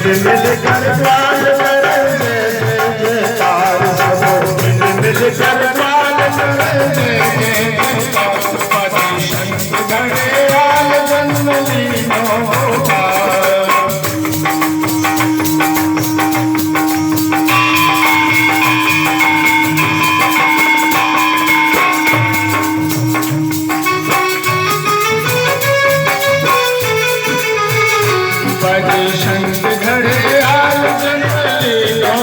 मिल कर ग्वाल करेंगे जयकार सब मिल कर ग्वाल करेंगे पति संत घड़ियाल जन्म लीनो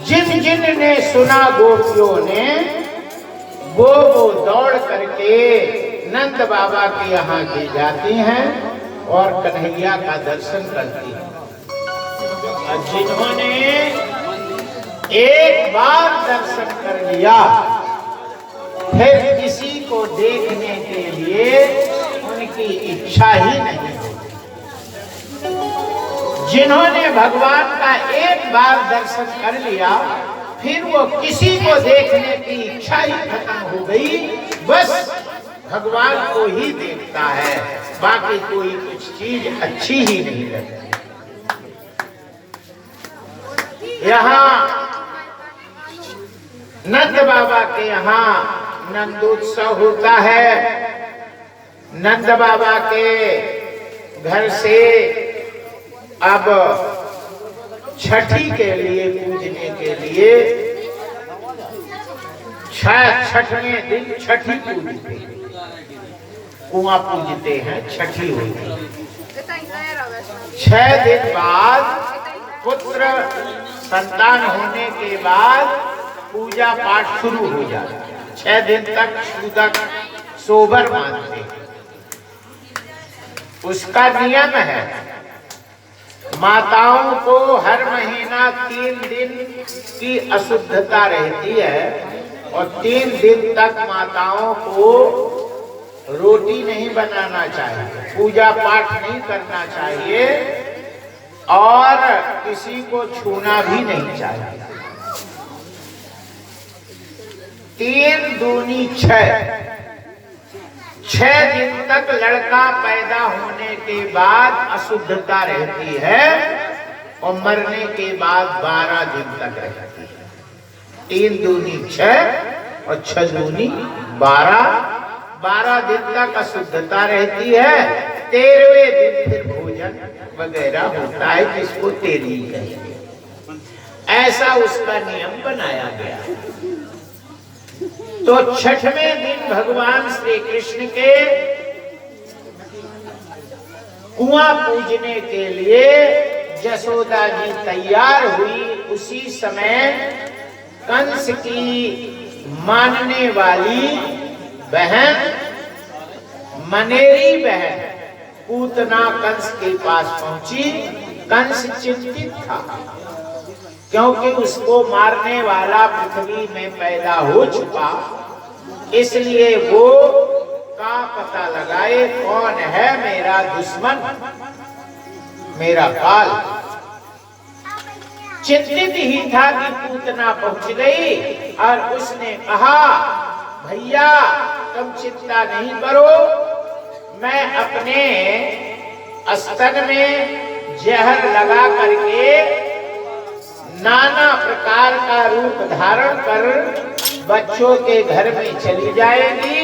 जिन जिन ने सुना गोपियों ने वो दौड़ करके नंद बाबा के यहाँ की जाती हैं और कन्हैया का दर्शन करती हैं। और जिन्होंने एक बार दर्शन कर लिया फिर किसी को देखने के लिए उनकी इच्छा ही नहीं होती। जिन्होंने भगवान का एक बार दर्शन कर लिया फिर वो किसी को देखने की इच्छा ही खत्म हो गई, बस भगवान को ही देखता है, बाकी कोई कुछ चीज अच्छी ही नहीं लगती। यहाँ नंद बाबा के यहाँ नंदोत्सव होता है। नंद बाबा के घर से अब छठी के लिए पूजने के लिए छठवें दिन छठी पूजते हैं, कुआं पूजते हैं, छठी होती है। 6 दिन बाद पुत्र संतान होने के बाद पूजा पाठ शुरू हो जाता है। 6 दिन तक सुदक सोबर मानते हैं। उसका नियम है, माताओं को हर महीना 3 दिन की अशुद्धता रहती है और 3 दिन तक माताओं को रोटी नहीं बनाना चाहिए, पूजा पाठ नहीं करना चाहिए और किसी को छूना भी नहीं चाहिए। 3 दूनी 6 दिन तक लड़का पैदा होने के बाद अशुद्धता रहती है और मरने के बाद 12 दिन तक रहती है। 3 दूनी 6 और 6 दूनी 12 दिन तक अशुद्धता रहती है। 13वें दिन फिर भोजन वगैरह होता है जिसको तेरी कहेंगे। ऐसा उसका नियम बनाया गया। तो 6वें दिन भगवान श्री कृष्ण के कुआं पूजने के लिए जसोदा जी तैयार हुई। उसी समय कंस की मानने वाली बहन मनेरी बहन पूतना कंस के पास पहुंची। कंस चिंतित था क्योंकि उसको मारने वाला पृथ्वी में पैदा हो चुका, इसलिए वो का पता लगाए कौन है मेरा दुश्मन, मेरा काल। चिंतित ही था कि पूतना पहुंच गई और उसने कहा, भैया तुम चिंता नहीं करो, मैं अपने स्तन में जहर लगा करके नाना प्रकार का रूप धारण कर बच्चों के घर में चली जाएगी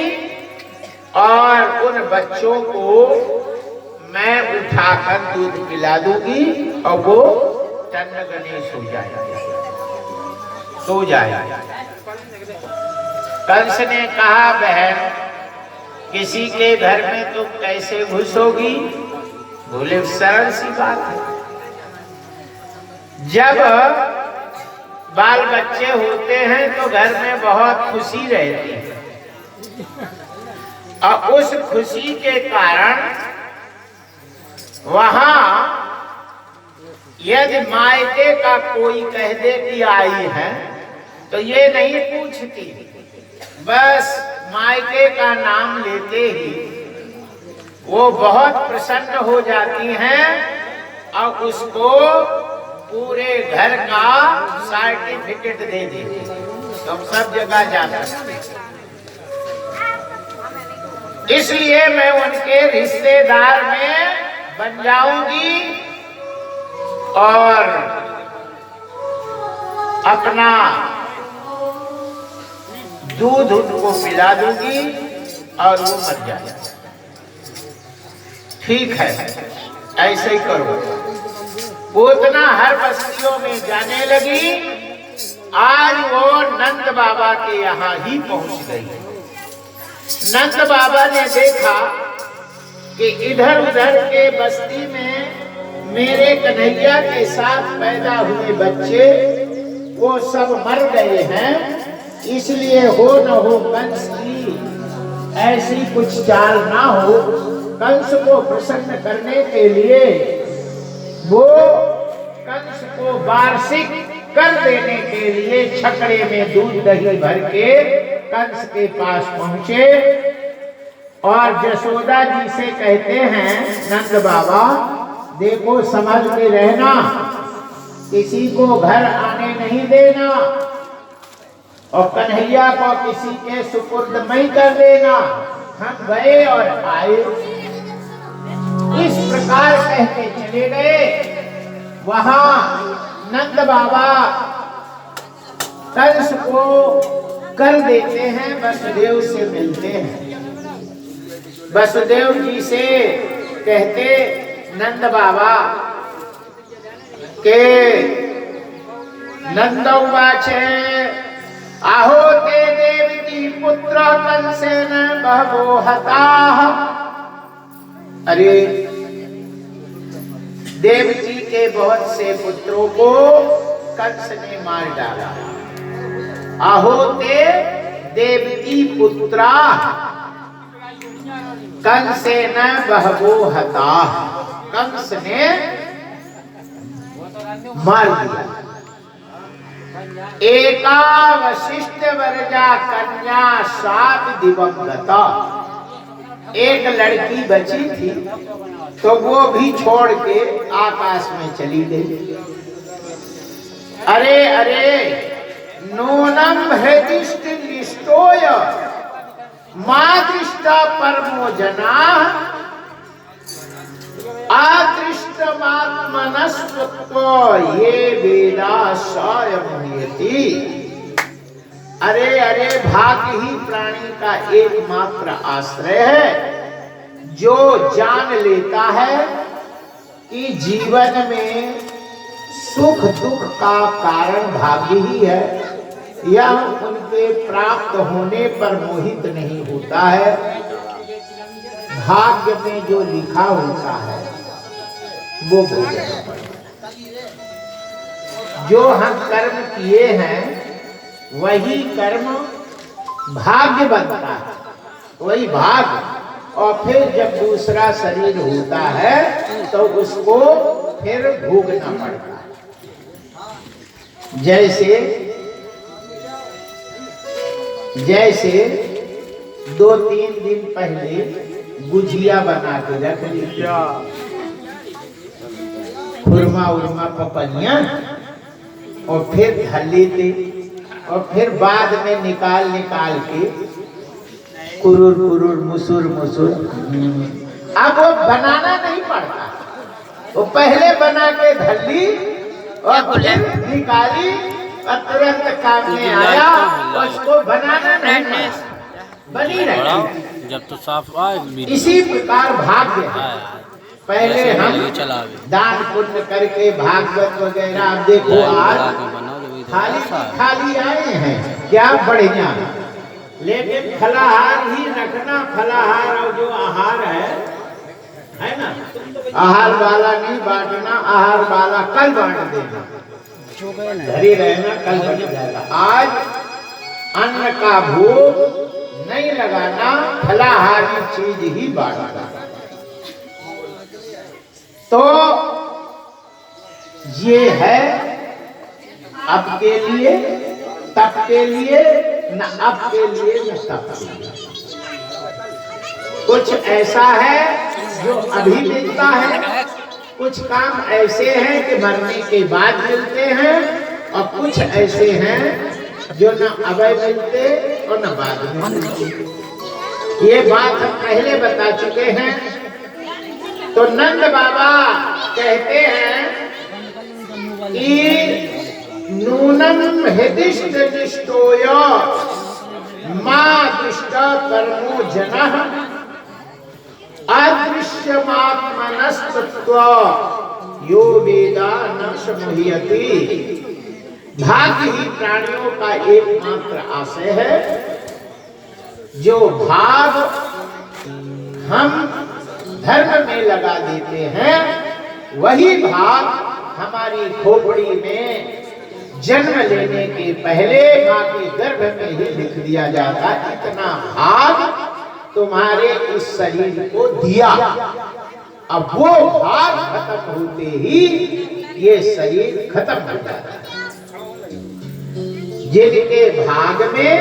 और उन बच्चों को मैं उठाकर दूध पिला दूंगी और वो टन्न गणेश हो जाएगा, सो जाएगा। कंस ने कहा, बहन किसी के घर में तो कैसे घुसोगी? बोले सरल सी बात है, जब बाल बच्चे होते हैं तो घर में बहुत खुशी रहती है और उस खुशी के कारण वहां यदि मायके का कोई कह दे कि आई है तो ये नहीं पूछती, बस मायके का नाम लेते ही वो बहुत प्रसन्न हो जाती हैं और उसको पूरे घर का सर्टिफिकेट दे देते, तो सब जगह जा सकते। इसलिए मैं उनके रिश्तेदार में बन जाऊंगी और अपना दूध उनको पिला दूंगी और वो मर जाए। ठीक है, ऐसे ही करो। पूतना हर बस्तियों में जाने लगी। आज वो नंद बाबा के यहाँ ही पहुंच गई। नंद बाबा ने देखा कि इधर उधर के बस्ती में मेरे कन्हैया के साथ पैदा हुए बच्चे वो सब मर गए हैं, इसलिए हो न हो कंस की ऐसी कुछ चाल ना हो कंस को प्रसन्न करने के लिए वो कंस को वार्षिक कर देने के लिए छकड़े में दूध दही भर के कंस के पास पहुंचे और जसोदा जी से कहते हैं, नंद बाबा देखो समझ के रहना, किसी को घर आने नहीं देना और कन्हैया को किसी के सुपुर्द नहीं कर देना। हम गए और आए। इस प्रकार कहते चले गए। वहां नंद बाबा कंस को कर देते हैं, वसुदेव से मिलते हैं। वसुदेव जी से कहते नंद बाबा के नंदवाच आहो ते देवकी पुत्र कंसेन बहवो हताः। अरे देवकी के बहुत से पुत्रों को कंस ने मार डाला। आहो ते देवकी पुत्रा कंसेन बहवो हताः। कंस ने मार दिया। एका वशिष्ठ वर्जा कन्या साप दिवंगता। एक लड़की बची थी तो वो भी छोड़ के आकाश में चली गई। अरे अरे नूनम हृदिष्ट निष्ठोय मादृष्टा परमो जना आदृष्टमात्मनस्त्व ये वेदाशय मुह्यति। अरे अरे भाग्य ही प्राणी का एकमात्र आश्रय है, जो जान लेता है कि जीवन में सुख दुख का कारण भाग्य ही है, या उनके प्राप्त होने पर मोहित नहीं होता है। भाग्य में जो लिखा होता है वो भोगना पड़ता। जो हम कर्म किए हैं वही कर्म भाग्य बनता है, वही भाग्य। और फिर जब दूसरा शरीर होता है तो उसको फिर भोगना पड़ता है। जैसे 2-3 दिन पहले गुजिया बना के रख ली, खुरमा उरमा पपनिया, और फिर धर लेते और फिर बाद में निकाल के कुरुर कुरुर मुसुर मुसुर। अब वो बनाना नहीं पड़ता, वो पहले बना के धर ली और फिर निकाली और तुरंत काम में आया। उसको बनाना नहीं पड़ा, बनी रही। जब तो साफ आए। इसी प्रकार भाग्य है। पहले हम दान पुण्य करके भागवत वगैरह, अब देखो आज खाली आए हैं क्या बढ़िया, लेकिन फलाहार ही रखना। फलाहार और जो आहार है ना, आहार वाला नहीं बांटना, आहार वाला कल बांट देना। घरे रहना, कल बच जाएगा। आज अन्न का भोग नहीं लगाना, फलाहारी चीज ही बांटना। तो ये है अब के लिए, तब के लिए, न अब के लिए न तब के लिए। कुछ ऐसा है जो अभी मिलता है, कुछ काम ऐसे हैं कि मरने के बाद मिलते हैं, और कुछ ऐसे हैं जो न अभी मिलते और न बाद में मिलते। ये बात हम पहले बता चुके हैं। तो नंद बाबा कहते हैं कि नूनम हृदिष्ट निष्ठोय मादृष्ट परमो जनः अदृश्यमात्मनस्तत्व यो वेदा न समुह्यति। भाग्य ही प्राणियों का एकमात्र आशय है। जो भाग हम धर्म में लगा देते हैं, वही भाग हमारी खोपड़ी में जन्म लेने के पहले मां के गर्भ में ही लिख दिया जाता है। इतना भाग तुम्हारे इस शरीर को दिया। अब वो भाग खत्म होते ही ये शरीर खत्म हो जाता है। जिनके भाग में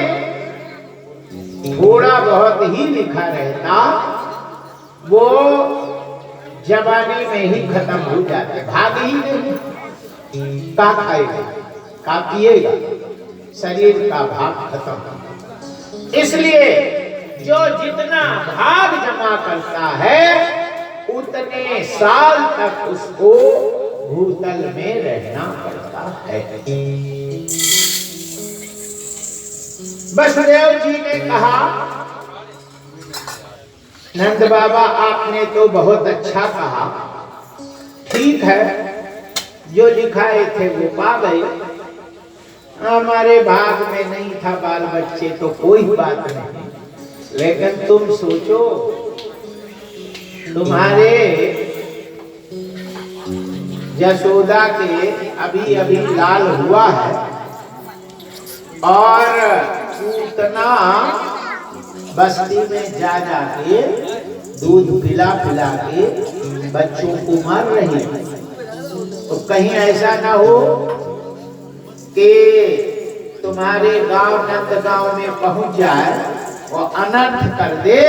थोड़ा बहुत ही लिखा रहता वो जवानी में ही खत्म हो जाते, भाग ही नहीं। का खाएगा, का पिएगा, शरीर का भाग खत्म। इसलिए जो जितना भाग जमा करता है उतने साल तक उसको भूतल में रहना पड़ता है। वसुदेव जी ने कहा, नंद बाबा आपने तो बहुत अच्छा कहा, ठीक है, जो लिखाए थे वो पा गए, हमारे भाग में नहीं था बाल बच्चे तो कोई बात नहीं, लेकिन तुम सोचो तुम्हारे यशोदा के अभी अभी लाल हुआ है और उतना बस्ती में जा जाके दूध पिला पिला के बच्चों को मार रही है। तो कहीं ऐसा ना हो कि तुम्हारे गांव नंद गांव में पहुंच जाए और अनर्थ कर दे।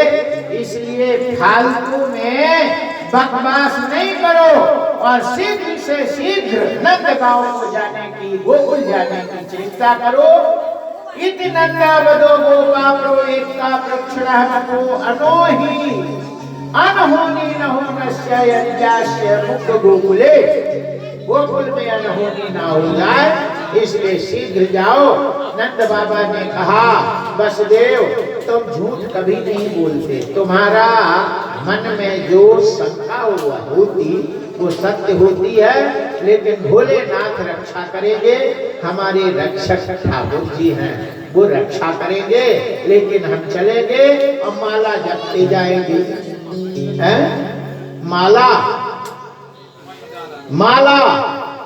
इसलिए फालतू में बकवास नहीं करो और शीघ्र से शीघ्र नंद गांव को जाने की, गोकुल जाने की चिंता करो। इति नंदावदो गोपाप्रो एकता प्रक्षणः को अनोहि अनहोनी नहोनस्य यज्ञास्य मुक्त गोकुले। गोकुल में अनहोनी ना हो जाए इसलिए शीघ्र जाओ। नंद बाबा ने कहा, वसुदेव तुम झूठ कभी नहीं बोलते, तुम्हारा मन में जो शंका होती वो सत्य होती है, लेकिन भोलेनाथ रक्षा करेंगे। हमारे रक्षक ठाकुर जी हैं, वो रक्षा करेंगे, लेकिन हम चलेंगे और माला जपते जाएंगे। माला माला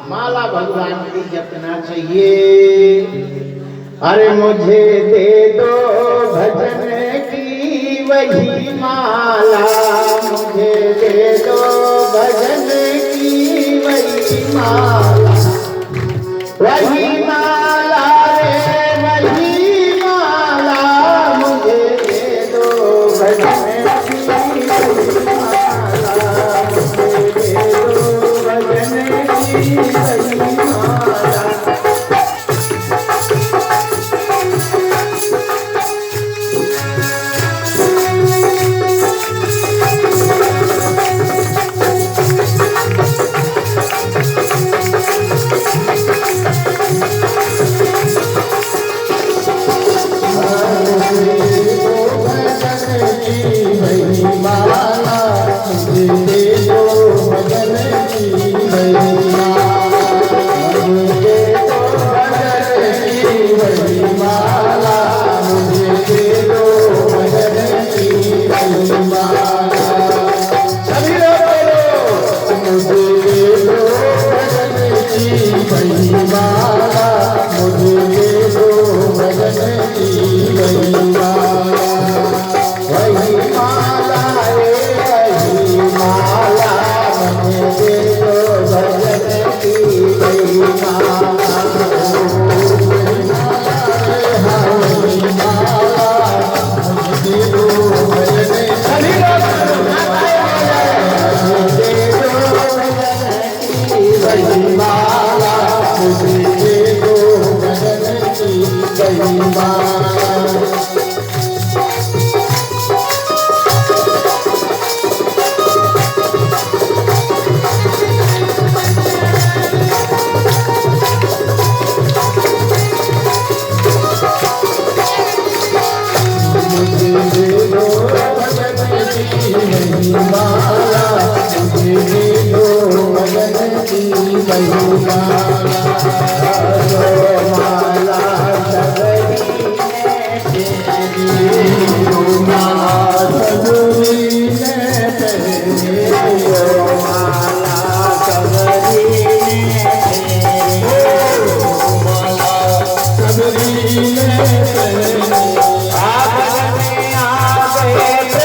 माला भगवान की जपना चाहिए। अरे मुझे दे दो भजन की वही माला, मुझे दे दो भजन की वही माला, वही माला रे वही माला, मुझे दे दो भजन की वही माला, मुझे दे दो भजन की वही माला। आ गए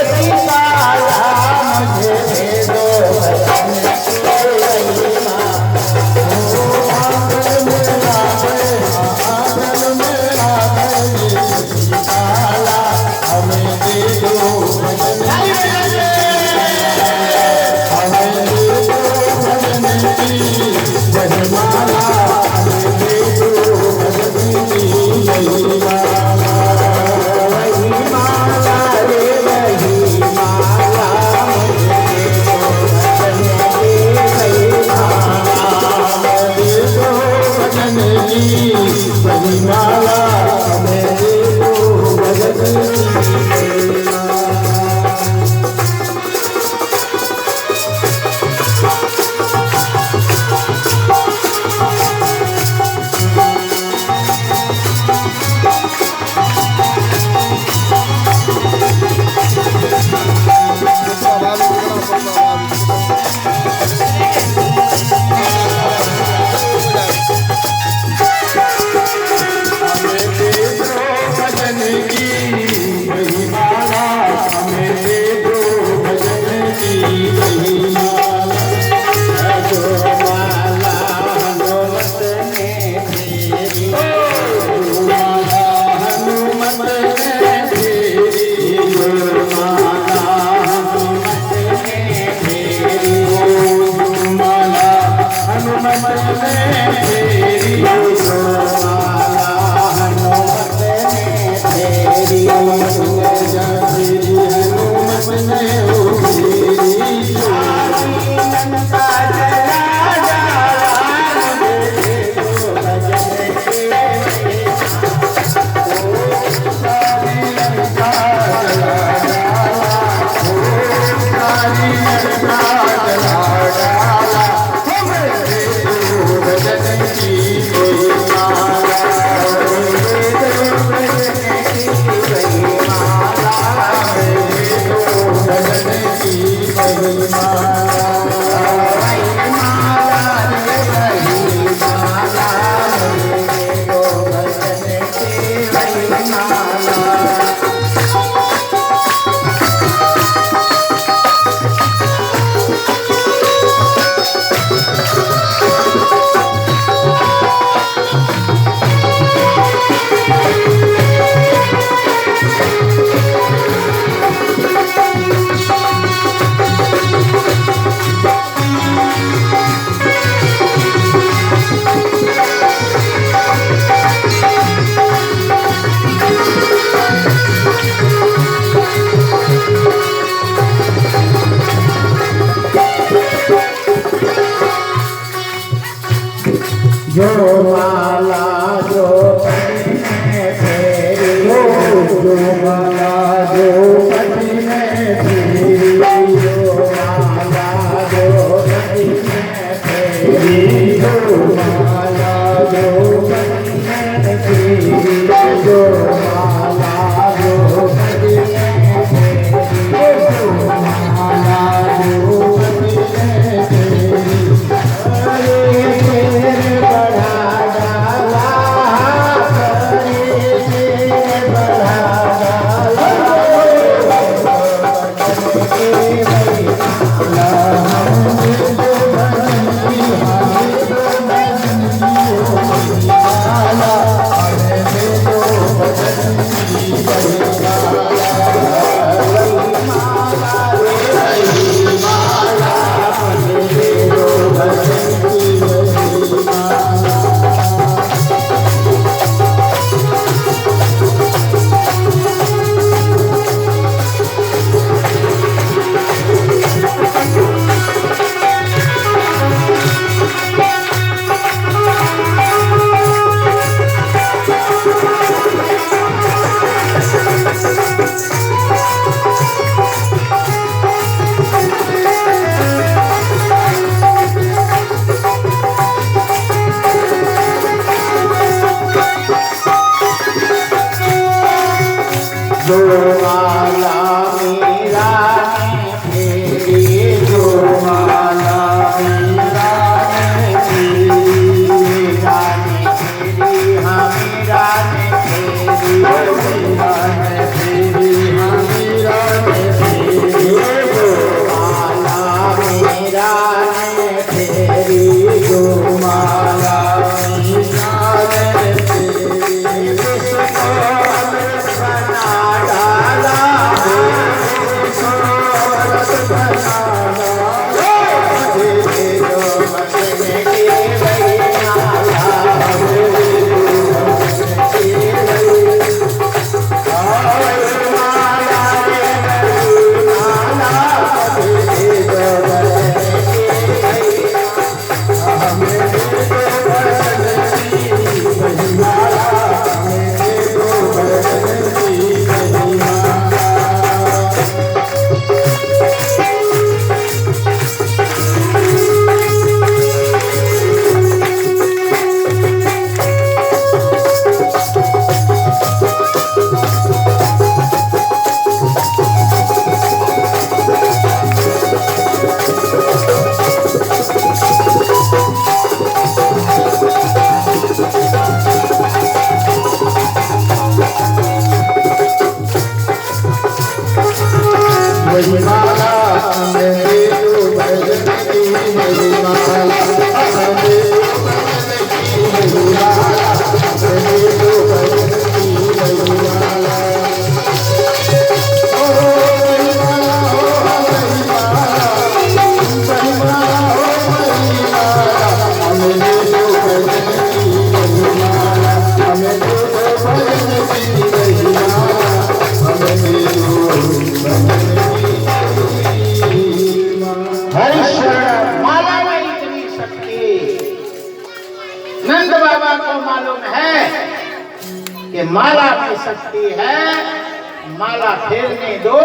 जो माला जो पति में फेरी जो माला जो पति में फेरी जो माला जो पति में फेरी जो माला जो पति में फेरी जो माला जो पति में फेरी जो माला जो पति में फेरी जो माला मीरा ने फेरी जो माला मीरा ने फेरी मीरा ने फेरी हाँ मीरा ने फेरी मीरा ने फेरी हाँ मीरा ने फेरी जो माला मीरा ने फेरी जो माला मीरा ने फेरी मालूम है कि माला में शक्ति है, माला फेरने दो,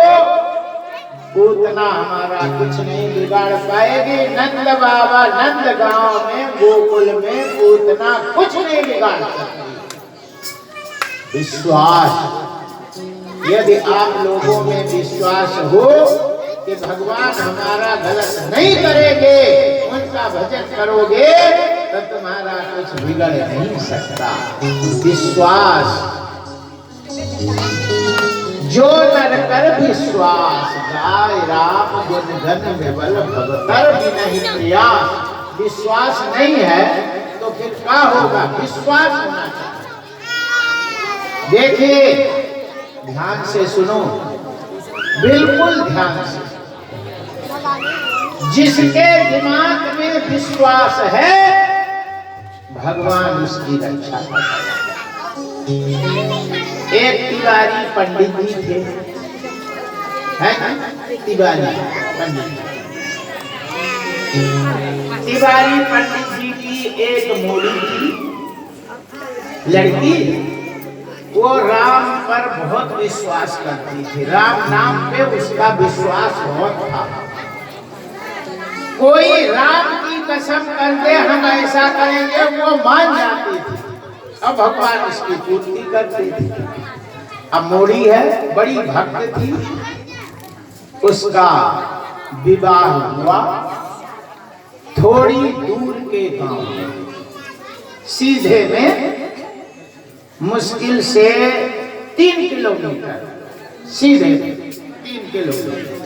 पूतना हमारा कुछ नहीं बिगाड़ पाएगी। नंद बाबा नंद गांव में गोकुल में पूतना कुछ नहीं बिगाड़ सकती। विश्वास, यदि आप लोगों में विश्वास हो कि भगवान हमारा गलत नहीं करेंगे, उनका भजन करोगे तो तुम्हारा कुछ बिगड़ नहीं सकता। विश्वास, जो नर कर विश्वास, गाय राम गुण गन विबल भवतर बिनहि प्रयास। विश्वास नहीं है तो फिर क्या होगा? विश्वास होना चाहिए। देखिए, ध्यान से सुनो, बिल्कुल ध्यान से। जिसके दिमाग में विश्वास है, भगवान उसकी रक्षा करता है। एक तिवारी पंडित जी थे, है ना? तिवारी पंडित, तिवारी पंडित जी की एक मोड़ी थी लड़की। वो राम पर बहुत विश्वास करती थी, राम नाम पे उसका विश्वास बहुत था। कोई राम की कसम कर दे हम ऐसा करेंगे, वो मान जाती थी। अब भगवान उसकी पूर्ति करते थे। अब मोड़ी है, बड़ी भक्त थी, उसका विवाह हुआ थोड़ी दूर के गांव में, सीधे में, मुश्किल से 3 किलोमीटर, सीधे 3 किलोमीटर।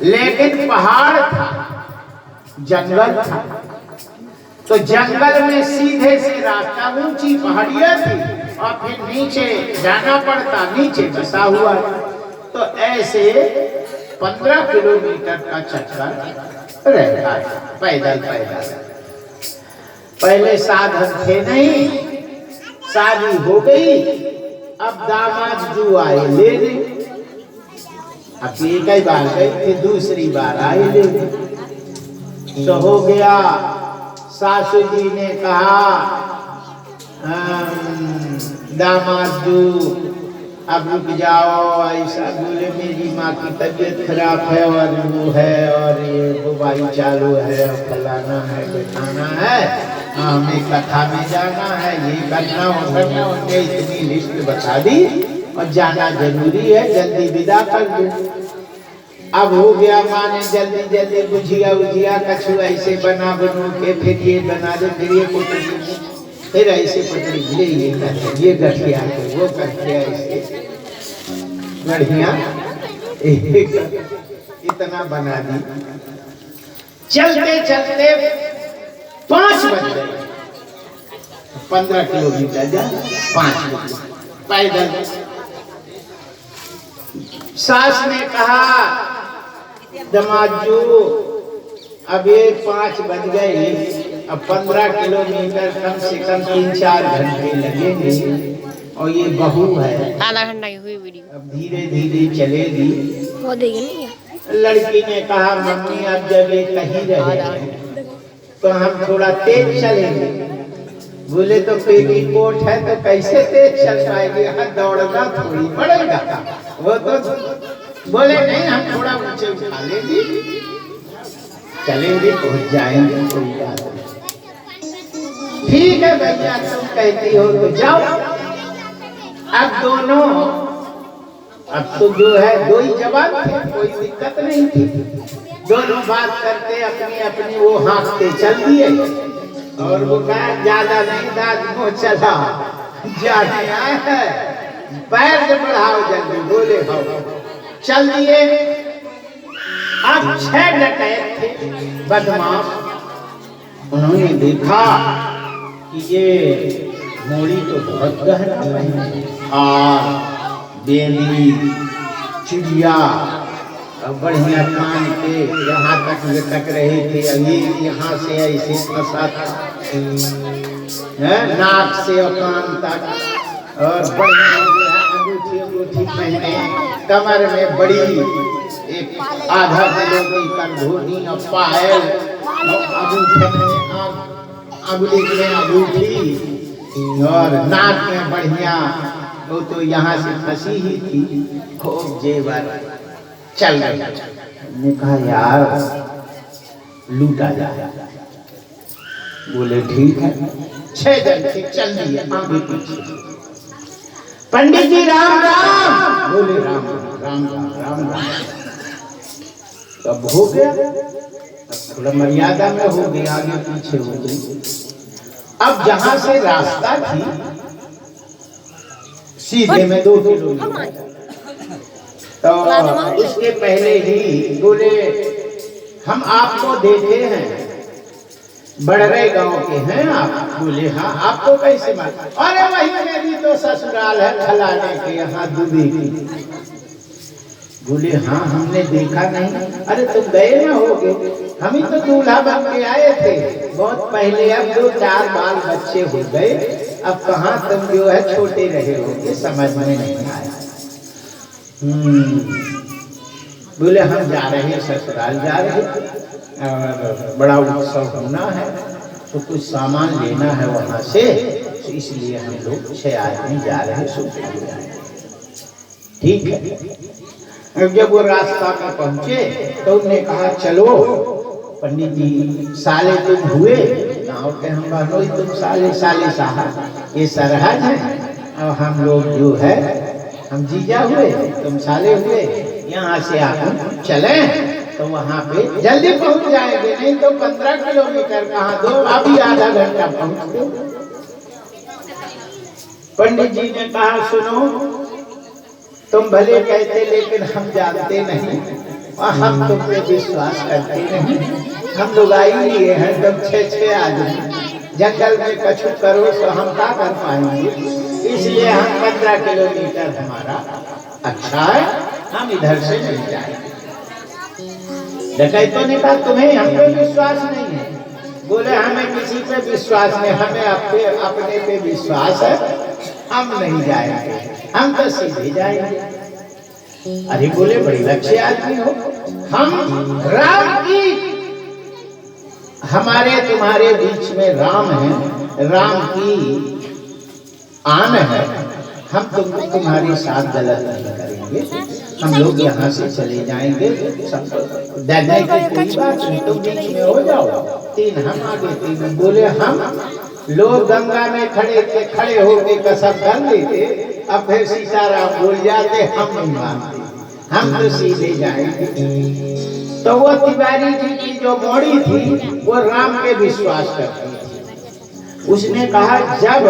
लेकिन पहाड़ था, जंगल था, तो जंगल में सीधे से रास्ता, ऊंची पहाड़ियां थी और फिर नीचे जाना पड़ता, नीचे बसा हुआ। तो ऐसे 15 किलोमीटर का चक्कर रहता है, पैदल पैदल। पहले साधन थे नहीं, शादी हो गई, अब दामाद जो आए ले गए। अब एक ही बार गई थी, दूसरी बार आए ले गए। तो हो गया, सासू जी ने कहा दामाद जो अब रुक जाओ, ऐसा बोले मेरी माँ की तबीयत खराब है और वो है और ये बुवाई चालू है और फलाना है बैठाना है, हमें कथा में जाना है, ये करना वो करना। उनने इतनी लिस्ट बता दी और जाना जरूरी है, जल्दी विदा कर दो। अब हो गया, माँ ने जल्दी जल्दी गुजिया उजिया कछु ऐसे बना बनो के, फिर ये बना दे, फिर ये पकड़ी, फिर ऐसे पकड़ी, ये करके, ये गठिया के, वो करके, ऐसे गढ़िया इतना बना दी। चलते चलते 5 बज गए, 15 किलोमीटर जा 5 बजे पैदल। सास ने कहा दमाजू अब ये 5 बज गए, अब 15 किलोमीटर कम से कम 3-4 घंटे लगेंगे और ये बहू है, आधा घंटा की हुई वीडियो, अब धीरे धीरे चलेगी। वो देगी नहीं। लड़की ने कहा मम्मी अब जब ये कहीं रहे तो हम थोड़ा तेज चलेंगे। बोले तो पेटीकोट है तो कैसे तेज चल पाएगी, यहाँ दौड़ना थोड़ी पड़ेगा। वो तो बोले नहीं, हम थोड़ा ऊंचे उठा लेंगे, चलेंगे, पहुंच जाएंगे, कोई बात नहीं। ठीक है भैया, तुम कहती हो तो जाओ। अब दोनों, अब तो जो है 2 ही जवान थे, कोई दिक्कत नहीं थी। दोनों बात करते अपनी अपनी वो हाँकते चल दिए। और वो कहा ज्यादा नहीं दाद मुँह चला, जाने आए है, पैर से बढ़ाओ जल्दी। बोले हो, चल दिए। अब 6 डकैत थे बदमाश, उन्होंने देखा कि ये मोड़ी तो बहुत गहरा है, और बेली चिड़िया बढ़िया कान के यहाँ तक लटक रहे थे, अभी यहाँ से ऐसे फंसा था, नाक से और कान तक, और बढ़िया अंगूठी अंगूठी पहने, कमर में बड़ी एक आधा किलो की कंधोनी और पायल, और अंगूठे में अंगुली में अंगूठी, और नाक में बढ़िया, वो तो यहाँ से फंसी ही थी, खूब जेवर चल रही। हमने कहा यार लूटा जाए। बोले ठीक है। 6 दिन से चल दिए आगे पीछे। पंडित जी राम राम। बोले राम राम राम राम राम। तब हो गया, अब थोड़ा मर्यादा में हो गया, आगे पीछे हो गई। अब जहां से रास्ता थी सीधे में 2 किलोमीटर, तो उसके पहले ही बोले हम आपको देखे हैं, बड़गई गांव के हैं आप। बोले हाँ, आपको कैसे मालूम? अरे वही मेरी तो ससुराल है खलाने के यहाँ दुबे की। बोले हाँ हमने देखा नहीं। अरे तुम गए ना होगे, हम ही तो दूल्हा बन के आए थे बहुत पहले। अब 2-4 बाल बच्चे हो गए, अब कहाँ तुम जो है छोटे रहे होगे, समझ में नहीं आया। बोले हम जा रहे हैं ससुराल, जा रहे बड़ा उत्सव होना है, तो कुछ सामान लेना है वहां से, तो इसलिए हम लोग 6 आदमी जा रहे हैं। ठीक है। जब वो रास्ता में पहुंचे तो उन्होंने कहा चलो पंडित जी, साले तुम हुए गाँव के, हम बहनोई तुम साले साले साहब, ये सरहद है और हम लोग जो है हम जीजा हुए, तुम साले हुए। यहाँ से आप चले तो वहाँ पे जल्दी पहुँच जाएंगे, नहीं तो 15 किलोमीटर कहाँ, 2 अभी आधा घंटा पहुँचते। पंडित जी ने कहा सुनो, तुम भले कहते लेकिन हम जानते नहीं और हम तुम पे विश्वास करते नहीं। हम लोग आई लिए हैं, तुम 6 आदमी जंगल में कछु करो तो हम क्या कर पाएंगे, इसलिए हम 15 किलोमीटर हमारा अच्छा है, हम इधर से मिल जाएंगे। डकैतों ने कहा तुम्हें हम पे विश्वास नहीं है। बोले हमें किसी पे विश्वास नहीं, हमें अपने पे विश्वास है, हम नहीं जाएंगे, हम तो सीधे जाएंगे। अरे बोले बड़ी अच्छे आदमी हो, हम राम की, हमारे तुम्हारे बीच में राम है, राम की आन है, हम तुम्हारे साथ गलत नहीं करेंगे, हम लोग यहाँ से चले जाएंगे। डरने की कोई बात नहीं, तुम बीच में हो जाओ, 3 हम आगे 3। बोले हम लोग गंगा में खड़े होके कसम कर लेते, अब फिर सीताराम बोल जाते, हम नहीं मानते, हम तो सीधे जाएंगे। तो वो तिवारी जी की जो मोड़ी थी वो राम पे विश्वास करती थी। उसने कहा जब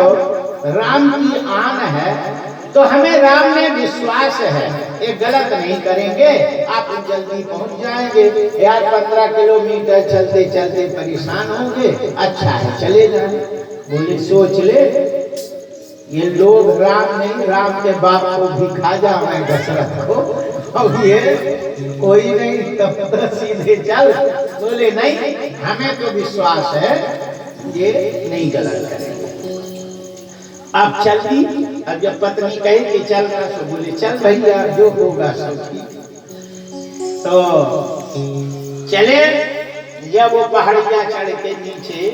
राम की आन है तो हमें राम में विश्वास है, ये गलत नहीं करेंगे, आप जल्दी पहुंच जाएंगे। यार 15 किलोमीटर चलते चलते परेशान होंगे, अच्छा है चले जाए। बोले सोच ले, ये लोग राम नहीं, राम के बाप को भी खा जाए दशरथ को, और ये कोई नहीं, तब सीधे चल। बोले नहीं, हमें तो विश्वास है ये नहीं गलत करेंगे। अब चल दी। अब जब पत्नी कही कि चल रहा, तो बोले चल भैया जो होगा सब ठीक। तो चले। जब वो पहाड़िया चढ़ के नीचे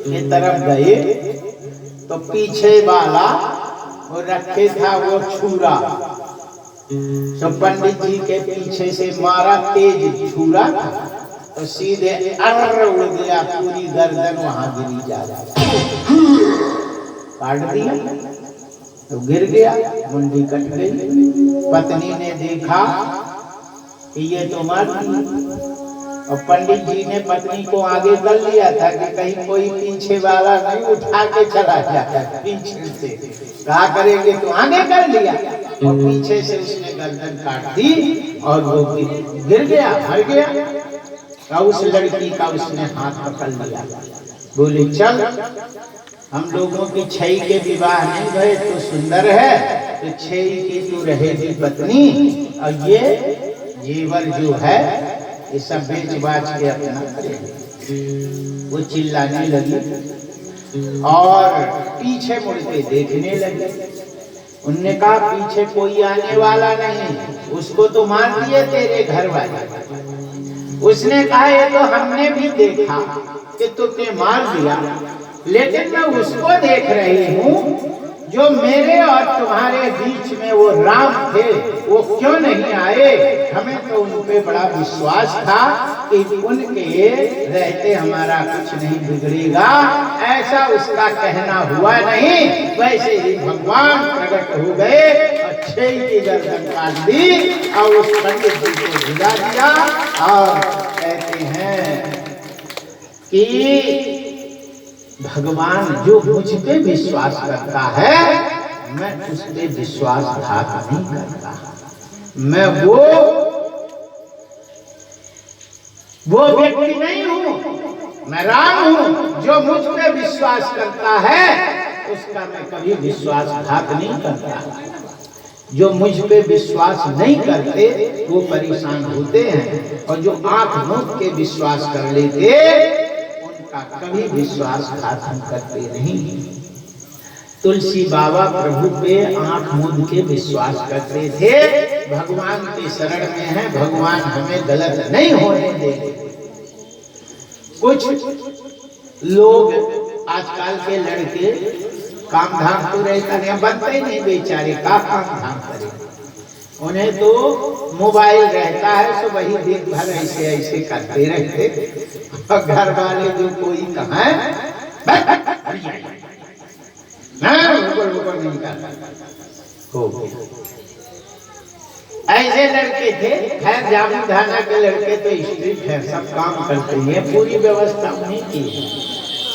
की तरफ गए तो पीछे वाला वो रखे था वो छुरा, तो पंडित जी के पीछे से मारा, तेज छुरा था, तो सीधे अर्र उड़ गया, पूरी गर्दन वहां गिरी जा काट दिया, तो गिर गया, मुंडी कट गई। पत्नी ने देखा कि ये तो मार दी, और पंडित जी ने पत्नी को आगे कर लिया था कि कहीं कोई पीछे वाला नहीं उठा के चला जाता पीछे से, कहा करेंगे तो आगे कर लिया, और पीछे से उसने गर्दन काट दी और वो गिर गया, मर गया। और उस लड़की का उसने हाथ पकड़ लिया। बोले चल, हम लोगों की 6 के विवाह नहीं भये तो सुंदर है, तो 6 की तू रहेगी पत्नी, और ये जेवर जो है ये सब बेच बाच के अपना करेंगे। वो चिल्लाने लगी और पीछे मुड़ के देखने लगे। उनने कहा पीछे कोई आने वाला नहीं, उसको तो मार दिए तेरे घर वाले। उसने कहा ये तो हमने भी देखा कि तुमने मार दिया, लेकिन मैं उसको देख रही हूँ जो मेरे और तुम्हारे बीच में वो राम थे, वो क्यों नहीं आए? हमें तो उन पे बड़ा विश्वास था कि उनके रहते हमारा कुछ नहीं बिगड़ेगा। ऐसा उसका कहना हुआ नहीं, वैसे ही भगवान प्रकट हो गए, अच्छे की गर्दन काट दी और उस पंडित जी को भिजा दिया और कहते हैं कि भगवान जो मुझ पे विश्वास करता है, मैं उस पे विश्वासघात नहीं करता। मैं वो व्यक्ति नहीं हूँ, मैं राम हूँ। जो मुझ पे विश्वास करता है उसका मैं कभी विश्वासघात नहीं करता। जो मुझ पे विश्वास नहीं करते वो परेशान होते हैं, और जो आंख मूंद के विश्वास कर लेते कभी विश्वासघात हम करते नहीं। तुलसी बाबा प्रभु पे आंख मूंद के विश्वास करते थे। भगवान के शरण में है, भगवान हमें गलत नहीं होने देंगे। कुछ लोग आजकल के लड़के काम धाम तो रहता नहीं, बनते नहीं बेचारे, का काम धाम करे। उन्हें तो मोबाइल रहता है, तो वही दिन भर ऐसे ऐसे करते रहते, और घर वाले जो कोई कहा नहीं करता। ऐसे लड़के थे। खैर जामुन धाना के लड़के तो स्ट्रिक्ट है, सब काम करते हैं, पूरी व्यवस्था उन्हीं की है,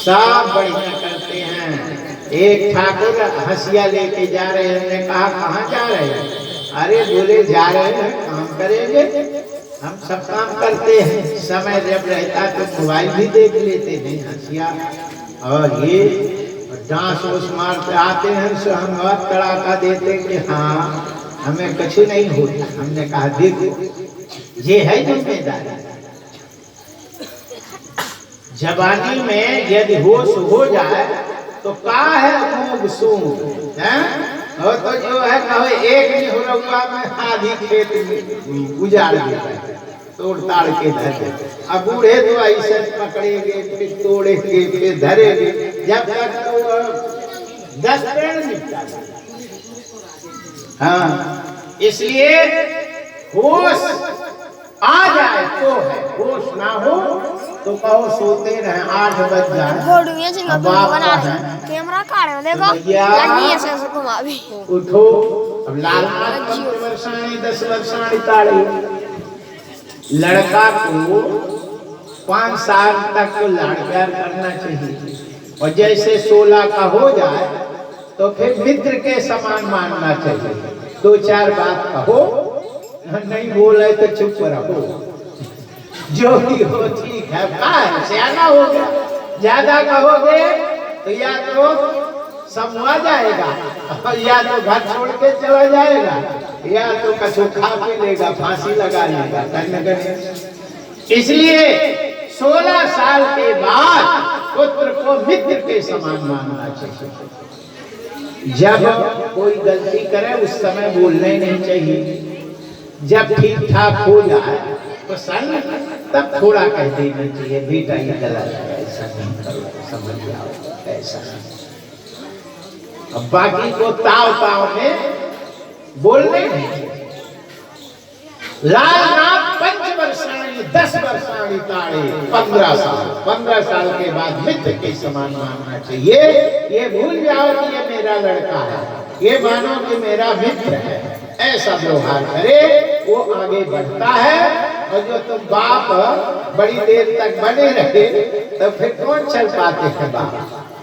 सब बढ़िया करते हैं। एक ठाकुर हंसिया लेके जा रहे हैं, हमने कहा कहाँ जा रहे हैं? अरे बोले जा रहे हैं काम करेंगे, हम सब काम करते हैं, समय जब रहता तो मोबाइल भी देख लेते हैं। हंसिया और ये डांस उस मारते आते हैं, सो हम बहुत तड़ाका देते कि हाँ हमें कुछ नहीं होता। हमने कहा देखो ये है जिम्मेदारी। जवानी में यदि होश हो जाए तो का है मूंग सूंग है, और तो जो है कहो एक निहुरवा में आधी खेत में उजाड़ देता है, तोड़ ताड़ के धर देते। अब बूढ़े तो ऐसे पकड़ेंगे, फिर तोड़ेंगे, फिर धरेंगे, जब तक तो 10 पेड़ निपटा। हाँ, इसलिए होश आ जाए तो है, होश ना हो तो कहो सोते रहे, 8 बज जाए कैमरा काढ़ो देखो लगी ऐसे ऐसे घुमा भी। उठो, अब लाल 5 वर्षाणी 10 वर्षाणी ताड़ी। लड़का को 5 साल तक तो लाड़ प्यार करना चाहिए, और जैसे 16 का हो जाए तो फिर मित्र के समान मानना चाहिए। 2-4 बात कहो, नहीं बोले तो चुप रहो, जो भी हो ठीक है। सियाना हो गया, ज्यादा कहोगे तो या तो समझा जाएगा, और या तो घर छोड़ के चला जाएगा, या तो कछु खा पी लेगा, फांसी लगा लेगा कहीं। इसलिए 16 साल के बाद पुत्र को मित्र के समान मानना चाहिए। जब कोई गलती करे उस समय बोलना ही नहीं चाहिए। जब ठीक ठाक हो जाए तो सन तब थोड़ा कह देना चाहिए, बेटा ये गलत है, ऐसा नहीं करो, समझ जाओ ऐसा। अब बाकी को ताव ताव में बोलने नहीं। लाल नाम 5 वर्षाणी 10 वर्षाणी ताड़े 15 साल। 15 साल के बाद मित्र के समान मानना चाहिए। ये भूल जाओ कि ये मेरा लड़का है, ये मानो कि मेरा मित्र है, ऐसा व्यवहार करे, वो आगे बढ़ता है। और जो तुम बाप बड़ी देर तक बने रहे तो फिर कौन चल पाते हैं बाप,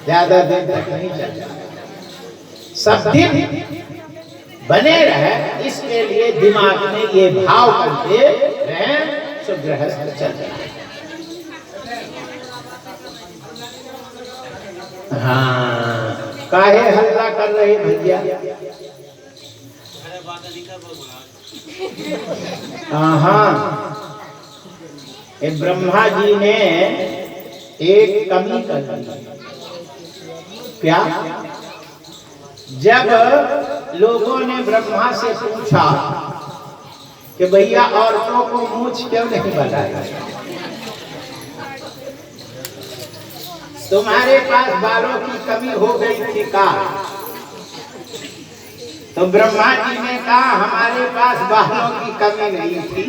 ज्यादा देर तक नहीं चलता। सब दिन बने रहे, इसके लिए दिमाग में ये भाव करके रहे तो गृहस्थ चल रहा। हाँ, काहे हल्ला कर रहे भैया? हाँ, ब्रह्मा जी ने एक कमी कर दी। क्या? जब लोगों ने ब्रह्मा से पूछा कि भैया औरतों को मूंछ क्यों नहीं बनाया, तुम्हारे पास बालों की कमी हो गई थी का? तो ब्रह्मा जी ने कहा हमारे पास बालों की कमी नहीं थी।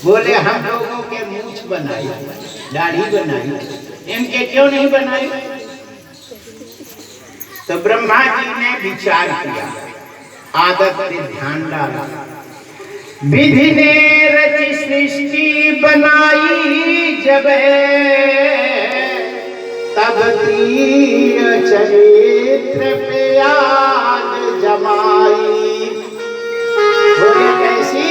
बोले हम लोगों के मूंछ बनाई, दाढ़ी बनाई, इनके क्यों नहीं बनाई? तो ब्रह्मा जी ने विचार किया, आदत पे ध्यान डाला। विधि ने रची सृष्टि बनाई जब, तब तीय चरित्र पे याद जमाई। बोले कैसी?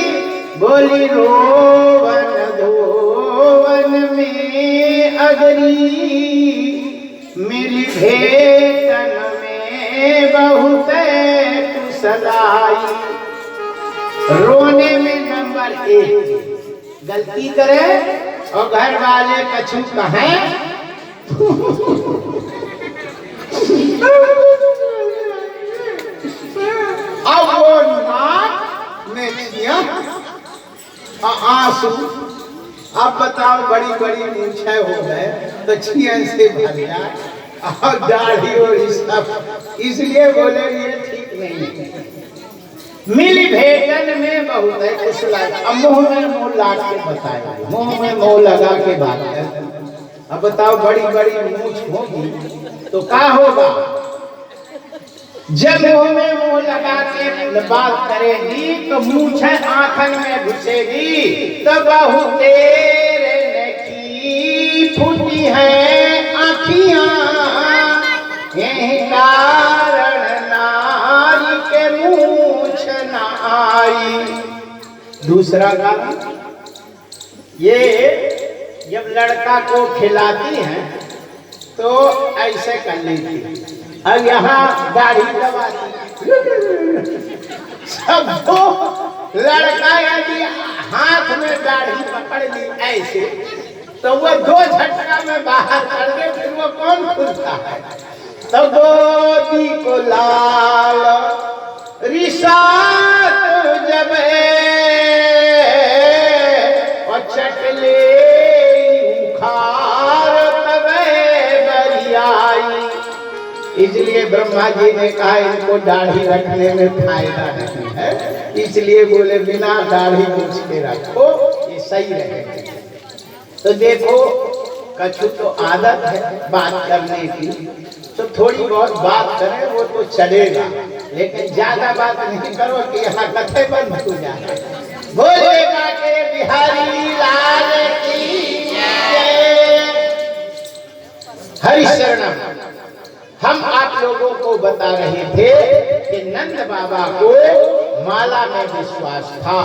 बोली रोवन धोवन में अगरी, मिली भेटन में बहुत कुशलाई। रोने में नंबर 1, गलती करे और घर वाले कछु कहें अब वो नाक में किया आंसू। अब बताओ बड़ी बड़ी मूछें हो गए तो छियन से भर जाए और दाढ़ी और सब, इसलिए बोले ये ठीक नहीं है। मिली भेटन में बहुत है कुशलाई। अब मुंह में मुंह लाग के बताया, मुंह में मुंह लगा के बात है। अब बताओ बड़ी बड़ी मूछ होगी तो क्या होगा? जब मुंह में मुंह लगा के बात करेगी तो मूछे आंखन में घुसेगी, तो बहु तेरे की फूटी है आँखियां, यही कारण नारी के मूछ न आई। दूसरा कारण ये, जब लड़का को खिलाती हैं तो ऐसे कर लेती, और यहाँ दाढ़ी दबाती। सबको लड़का यदि हाथ में दाढ़ी पकड़ ली ऐसे तो वो 2 झटका में बाहर कर दे, फिर वो कौन खुलता है? तो गोदी को लाल रिसात जब और चटले उखार तबे बरियाई। इसलिए ब्रह्मा जी ने कहा इनको दाढ़ी रखने में फायदा नहीं है, इसलिए बोले बिना दाढ़ी मूछ के रखो, ये सही रहेगा। तो देखो कछु तो आदत है बात करने की, तो थोड़ी बहुत बात करें वो तो चलेगा, लेकिन ज्यादा बात नहीं करो कि यहाँ कथे बंद हो जाए। बोले बाके बिहारी लाल की जय। हरि शरणम। हम आप लोगों को बता रहे थे कि नंद बाबा को माला में विश्वास था।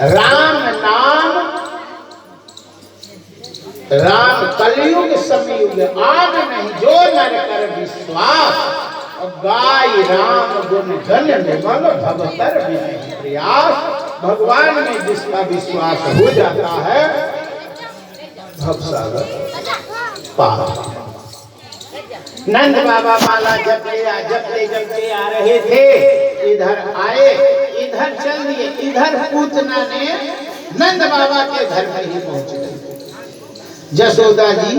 राम नाम, राम कलयुग समयुग आग नहीं, जो नर कर विश्वास, और गाय राम गुण गण निर्मल भवतर विनय प्रयास। भगवान में जिसका विश्वास हो जाता है भवसागर पार। नंद बाबा माला जपते आ रहे थे, इधर आए, इधर चल दिए। इधर पूतना ने नंद बाबा के घर में ही पहुंच गई। जसोदा जी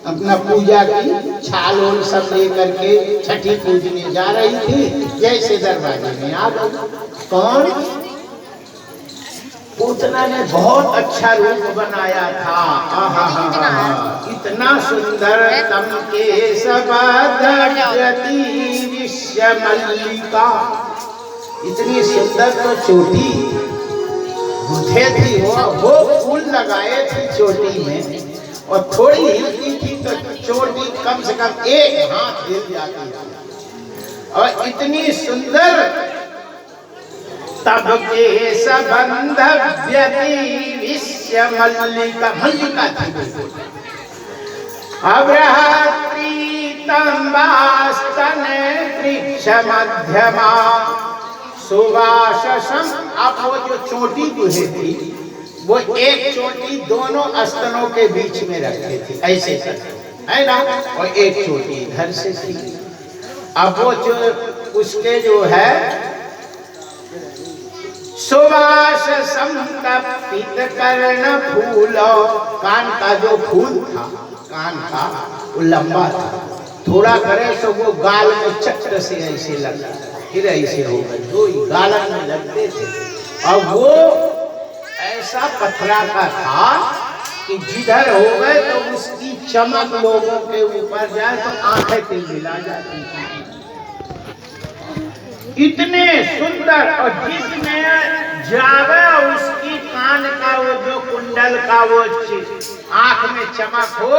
अपना पूजा की छाल और सब लेकर के छठी पूजने जा रही थी, जैसे दरवाजे में आ गई। कौन? पूतना ने बहुत अच्छा रूप बनाया था। इतना सुंदर तम के सबदति विश्व मल्लिका, इतनी सुंदर तो चोटी बुझे थी, वो फूल लगाए थे चोटी में, और थोड़ी हिलती थी तो चोटी कम से कम 1 हाथ हिल जाती थी। और इतनी सुंदर तब के सबंध व्यति विश्व मल्लिका, मल्लिका थी बिल्कुल। अब्रहत्रीतम वास्तन वृक्ष मध्यमा सुवाससम। अब वो जो चोटी बुझे थी वो एक चोटी दोनों स्तनों के बीच में रखते थे, ऐसे है ना, और एक चोटी इधर से थी। अब वो जो उसके जो है सुवास संतप्त कर्ण फूलो, कान का जो फूल था, कान का वो लंबा था, थोड़ा करे तो वो गाल में चक्र से ऐसे लगता, फिर ऐसे हो गए, जो गालन में लगते थे। और वो ऐसा पथरा का था कि जिधर हो गए तो उसकी चमक लोगों के ऊपर जाए तो आंखें तिलमिला जाती थी। इतने सुंदर, और जिसमें जावे उसकी कान का वो जो कुंडल का वो आंख में चमक हो,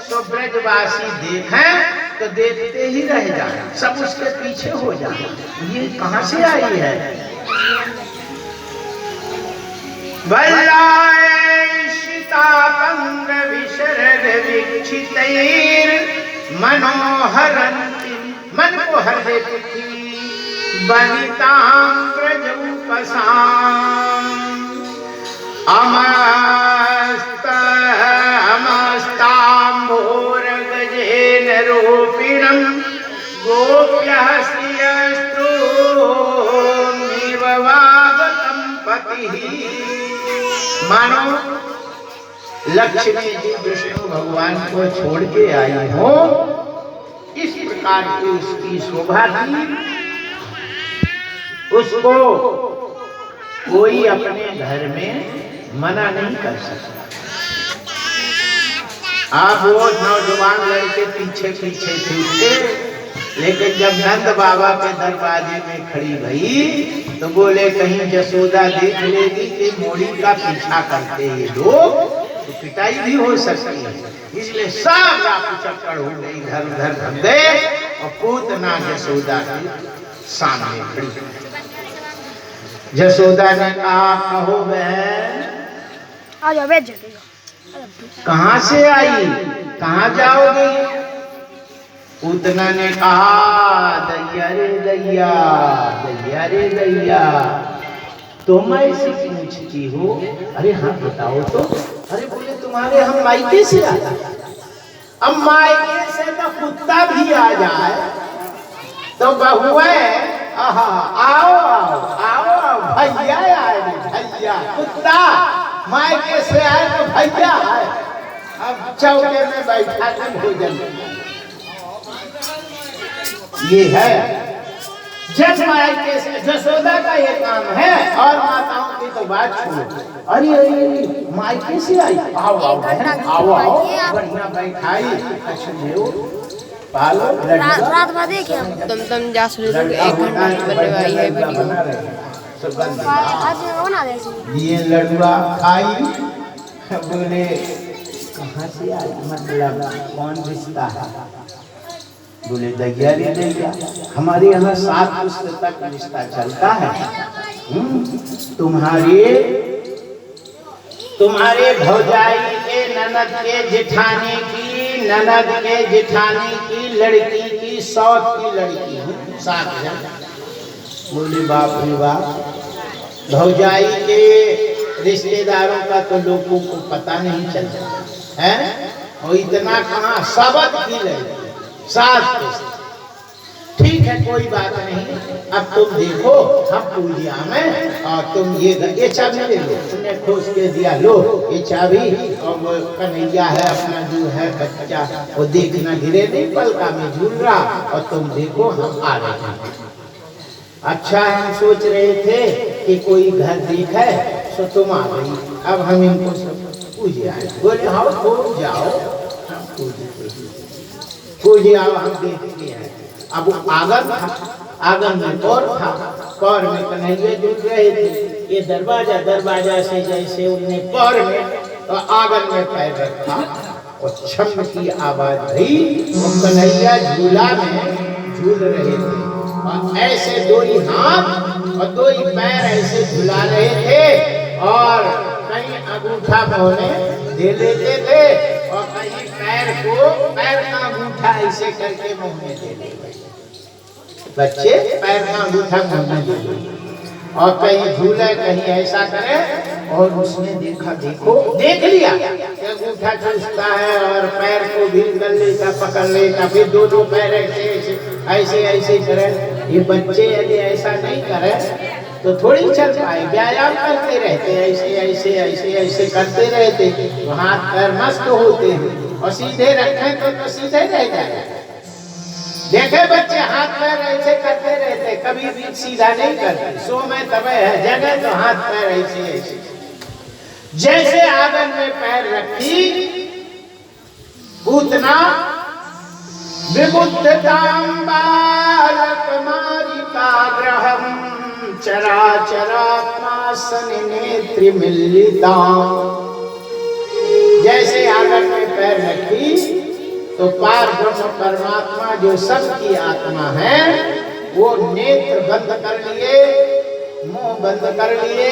तो ब्रजवासी देखें तो देखते ही रह जाए, सब उसके पीछे हो जाए। ये कहां से आई है? सीतापंग विशरद वीक्षितैर मनोहरन्ति, मन को हर देती थी वनितां ब्रजोपसां। अमस्ताम्भोरगजेन रूपिणं गोप्यः श्रियस्त्रोमिव वागतं पतिः। मानो लक्ष्मी जी विष्णु भगवान को छोड़ के आई हो, इस प्रकार की उसकी शोभा थी, उसको कोई अपने घर में मना नहीं कर सकता। आप वो नौजवान लड़के पीछे पीछे छूटे, लेकिन जब नंद बाबा के दरवाजे में खड़ी भई तो बोले कहीं जसोदा देख लेगी कि मोड़ी का पीछा करते ये लोग, तो पिटाई भी हो सकती है। इसलिए सब डाकू चक्कर हो गई, इधर उधर भग गए और पूतना जसोदा के सामने खड़ी। जसोदा ने कहा कहो बहन, कहाँ से आई, कहाँ जाओगी? पूतना ने कहा दैया रे दैया, दैया रे दैया, तुम ऐसे पूछती हो? अरे हाँ बताओ तो। अरे बोले तुम्हारे हम मायके से आए। अब मायके से तो कुत्ता भी आ जाए तो बहुए आओ आओ आओ आओ, भैया आए, भैया कुत्ता मायके से आए तो भैया आए। अब चौके में बैठा के भोजन, ये है जब मायके से जसोदा का ये काम है। और माताओं की तो बात छोड़ो, अरे अरे मायके से आई, आओ आओ आओ आओ, बढ़िया बैठाई, अच्छा लो पालो। रात भर देखे हम तुम जा सुनो, 1 घंटा बनने वाली है वीडियो। आज बना दे ये लड़ुआ खाई, बोले कहाँ से आई, मतलब कौन रिश्ता है? बोले दैया रे दैया, हमारे यहाँ 7 पुस्त तक रिश्ता चलता है। तुम्हारे भौजाई के ननद के जेठानी की, ननद के जेठानी की लड़की की, सौत की लड़की हूँ, 7 जन। बोले बाप रे बाप, भौजाई के रिश्तेदारों का तो लोगों को पता नहीं चलता है, और इतना कहाँ, सबक की लड़की, 7 पुस्त। ठीक है कोई बात नहीं, अब तुम देखो हम पूजिया में, और तुम ये चाबी ले लो, तुमने खोज के दिया, लो ये चाबी, और वो कन्हैया है अपना जो है बच्चा, वो देखना गिरे नहीं, पलका में झूल रहा, और तुम देखो हम आ रहे हैं। अच्छा हम सोच रहे थे कि कोई घर देखा है, तो तुम आ गई, अब हम इनको पूजिया। बोले हाँ खोज जाओ, हम पूजिया हम देखते हैं। अब वो आंगन था, आंगन में कौर था, कौर में कन्हैया जुट रहे थे। ये दरवाजा से जैसे उनने कौर में और आंगन में पैर रखा और छम की आवाज हुई, और कन्हैया झूला में झूल रहे थे, और ऐसे 2 हाथ और 2 पैर ऐसे झुला रहे थे, और कहीं अंगूठा मुंह में दे लेते थे, और कहीं पैर का अंगूठा ऐसे करके मुंह में दे लेते। बच्चे पैर का अंगूठा मुंह में दे लेते, और कहीं झूले कहीं ऐसा करे, और उसने देखा, देखो देख लिया अंगूठा चूसता है, और पैर को भी कर लेता, पकड़ लेता, फिर 2 पैर ऐसे ऐसे ऐसे ऐसे करे। ये बच्चे यदि ऐसा नहीं करे तो थोड़ी चल पाए। व्यायाम करते रहते, ऐसे ऐसे ऐसे ऐसे करते रहते तो हाथ पैर मस्त होते हैं, और सीधे रखें तो सीधे रह जाए। देखे बच्चे हाथ पैर ऐसे करते रहते, कभी भी सीधा नहीं करते। सो में तबे है जगह तो हाथ पैर ऐसे ऐसे। जैसे आंगन में पैर रखी पूतना विबुद्धतां बालकमारिकाग्रहं चराचरात्मा सन्नेत्रिमीलितां। जैसे आंगन में पैर रखी तो पार ब्रह्म परमात्मा जो सबकी आत्मा है वो नेत्र बंद कर लिए, मुंह बंद कर लिए,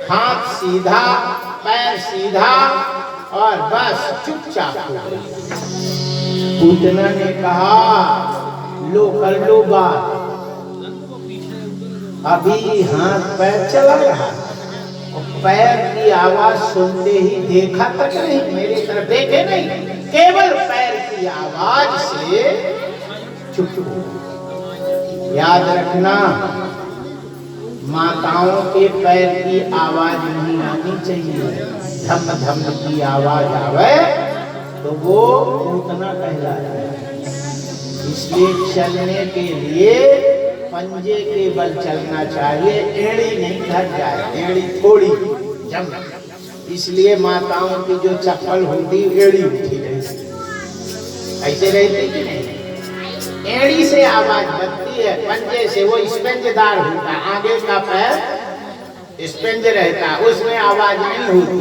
हाथ सीधा पैर सीधा और बस चुपचाप हो गई। पूतना ने कहा लो कर लो बात। अभी हाथ पैर चला रहा और पैर की आवाज सुनते ही देखा तक नहीं, मेरी तरफ देखे नहीं, केवल पैर की आवाज से चुप हो। याद रखना माताओं के पैर की आवाज नहीं आनी चाहिए। धम धम की आवाज आवे तो वो पूतना कहलाता है। इसलिए चलने के लिए पंजे के बल चलना चाहिए, एड़ी नहीं धर जाए, एड़ी थोड़ी जम। इसलिए माताओं की जो चप्पल होती एड़ी उठी रहती, ऐसे रहती कि नहीं? एड़ी से आवाज बनती है, पंजे से वो स्पंजदार होता है, आगे का पैर स्पंज रहता, उसमें आवाज नहीं होती।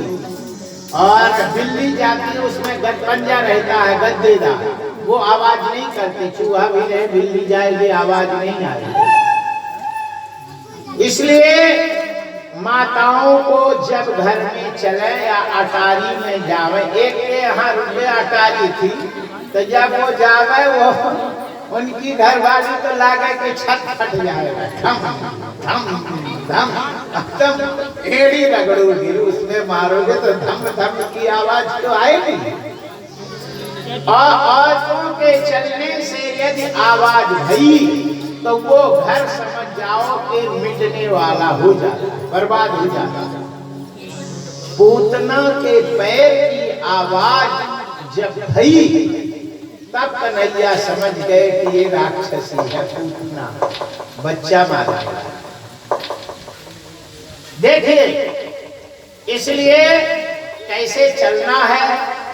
और बिल्ली जाती है उसमें पंजा रहता है गद्देदार, वो आवाज नहीं करती। चूहा भी रहे बिल्ली जाएगी आवाज नहीं आएगी। इसलिए माताओं को जब घर में चले या अटारी में जावे, एक के यहाँ रुपये अटारी थी, तो जब वो जावे वो उनकी घरवाली तो लागे कि छत फट जाएगा, धम धम धम एड़ी रगड़ोगी, उसमें मारोगे तो धम धम की आवाज तो आएगी। और औरतों के चलने से यदि आवाज भई तो वो घर समझ जाओ कि मिटने वाला हो जाता, बर्बाद हो जाता। पूतना के पैर की आवाज जब भई तब कन्हैया समझ गए कि ये राक्षसी है पूतना, बच्चा मारा। देखिए, इसलिए कैसे चलना है,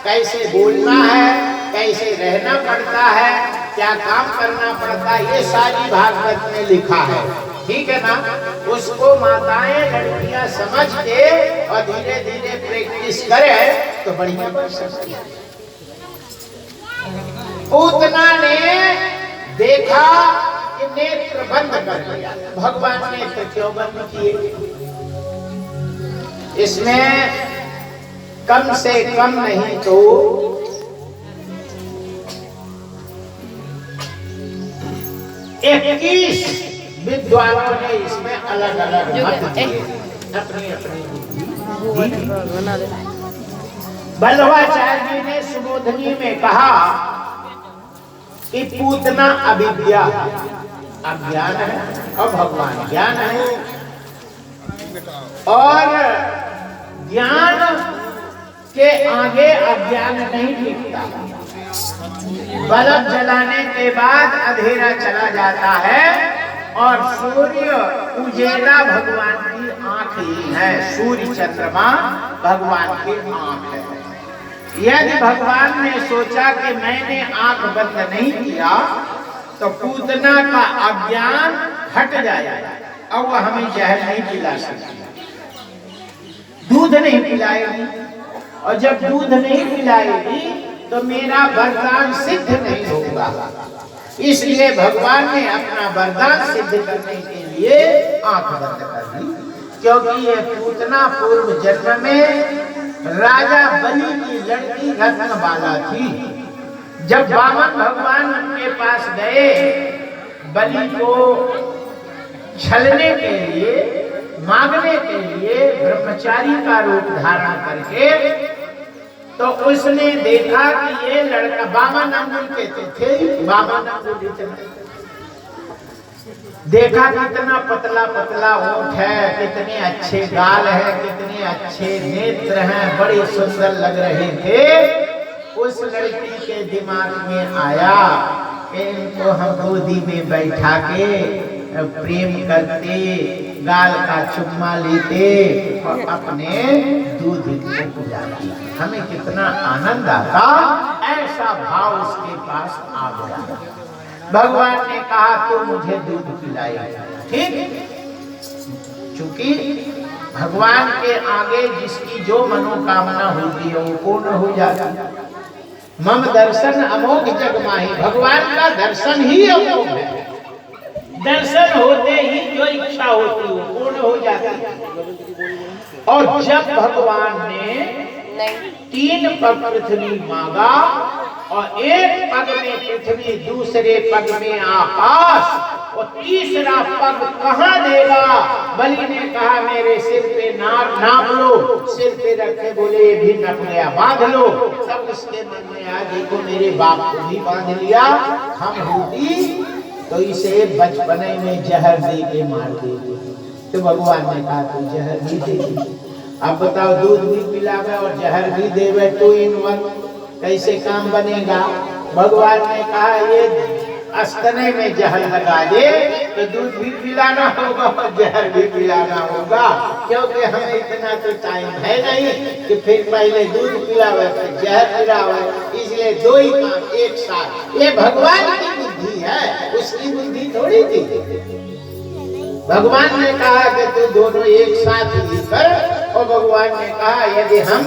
कैसे बोलना है, कैसे रहना पड़ता है, क्या काम करना पड़ता है, ये सारी भागवत में लिखा है। ठीक है ना? उसको माताएं लड़कियां समझ के और धीरे धीरे प्रैक्टिस करें तो बढ़िया बन सकती है। पूतना ने देखा कि नेत्र बंद कर दिया। भगवान नेत्र क्यों बंद किए? इसमें कम से कम नहीं तो 21 विद्वानों ने इसमें अलग अलग मत दिए, अपनी अपनी। बल्लवाचार्य जी ने सुबोधनी में कहा कि पूतना अविद्या, अज्ञान है, और भगवान ज्ञान है, और ज्ञान के आगे अज्ञान नहीं टिकता। बल्ब जलाने के बाद अंधेरा चला जाता है और सूर्य उजेला भगवान की आंख ही है, सूर्य चंद्रमा भगवान की आंख है। यदि भगवान ने सोचा कि मैंने आंख बंद नहीं किया तो पूतना का अज्ञान हट जाएगा और वह हमें जहर नहीं पिला सकती, दूध नहीं पिलाएगी, और जब दूध नहीं पिलाएगी तो मेरा वरदान सिद्ध नहीं होगा। इसलिए भगवान ने अपना वरदान सिद्ध करने के लिए आंख बंद कर दी, क्योंकि ये पूतना पूर्व जन्म में राजा बलि की लड़की रत्नबाला थी। जब वामन भगवान उनके पास गए बलि को छलने के लिए, मांगने के लिए, ब्रह्मचारी का रूप धारण करके, तो उसने देखा कि ये लड़का, वामन अंगुल के थे, वामन अंगुल इतना, देखा कितना पतला पतला ऊँट है, कितने अच्छे गाल है, कितने अच्छे नेत्र हैं, बड़े सुंदर लग रहे थे। उस लड़की के दिमाग में आया इनको हम गोदी में बैठा के प्रेम करते, गाल का चुम्मा लेते और अपने दूध को पिलाते, हमें कितना आनंद आता। ऐसा भाव उसके पास आ गया। भगवान ने कहा तू मुझे दूध पिलाई, ठीक। चूंकि भगवान के आगे जिसकी जो मनोकामना होती है वो पूर्ण हो जाती है। मम दर्शन अमोघ जग माही, भगवान का दर्शन ही अमोघ है। दर्शन होते ही जो इच्छा होती है वो पूर्ण हो जाती है। और जब भगवान ने 3 पग पृथ्वी मांगा और एक पग में पृथ्वी, दूसरे पग में आकाश और तीसरा पग कहाँ देगा? बलि ने कहा मेरे सिर पे नाप लो, सिर पे रखे, बोले ये भी नप गया, बांध लो। तब उसके मन में आया देखो मेरे बाप को भी बांध लिया, हम होती तो इसे बचपने में जहर दे के मार देते। तो भगवान ने कहा तू जहर भी दे, अब बताओ दूध भी पिलावे और जहर भी देवे तो इन वक्त कैसे काम बनेगा? भगवान ने कहा ये अस्तने में जहर लगा दे तो दूध भी पिलाना होगा और जहर भी पिलाना होगा, क्योंकि हमें इतना तो टाइम है नहीं कि फिर पहले दूध पिलावे फिर जहर पिलावे, इसलिए 2 ही काम एक साथ। ये भगवान की बुद्धि है, उसकी बुद्धि थोड़ी थी। भगवान ने कहा कि तू दोनों एक साथ ही कर, और भगवान ने कहा यदि हम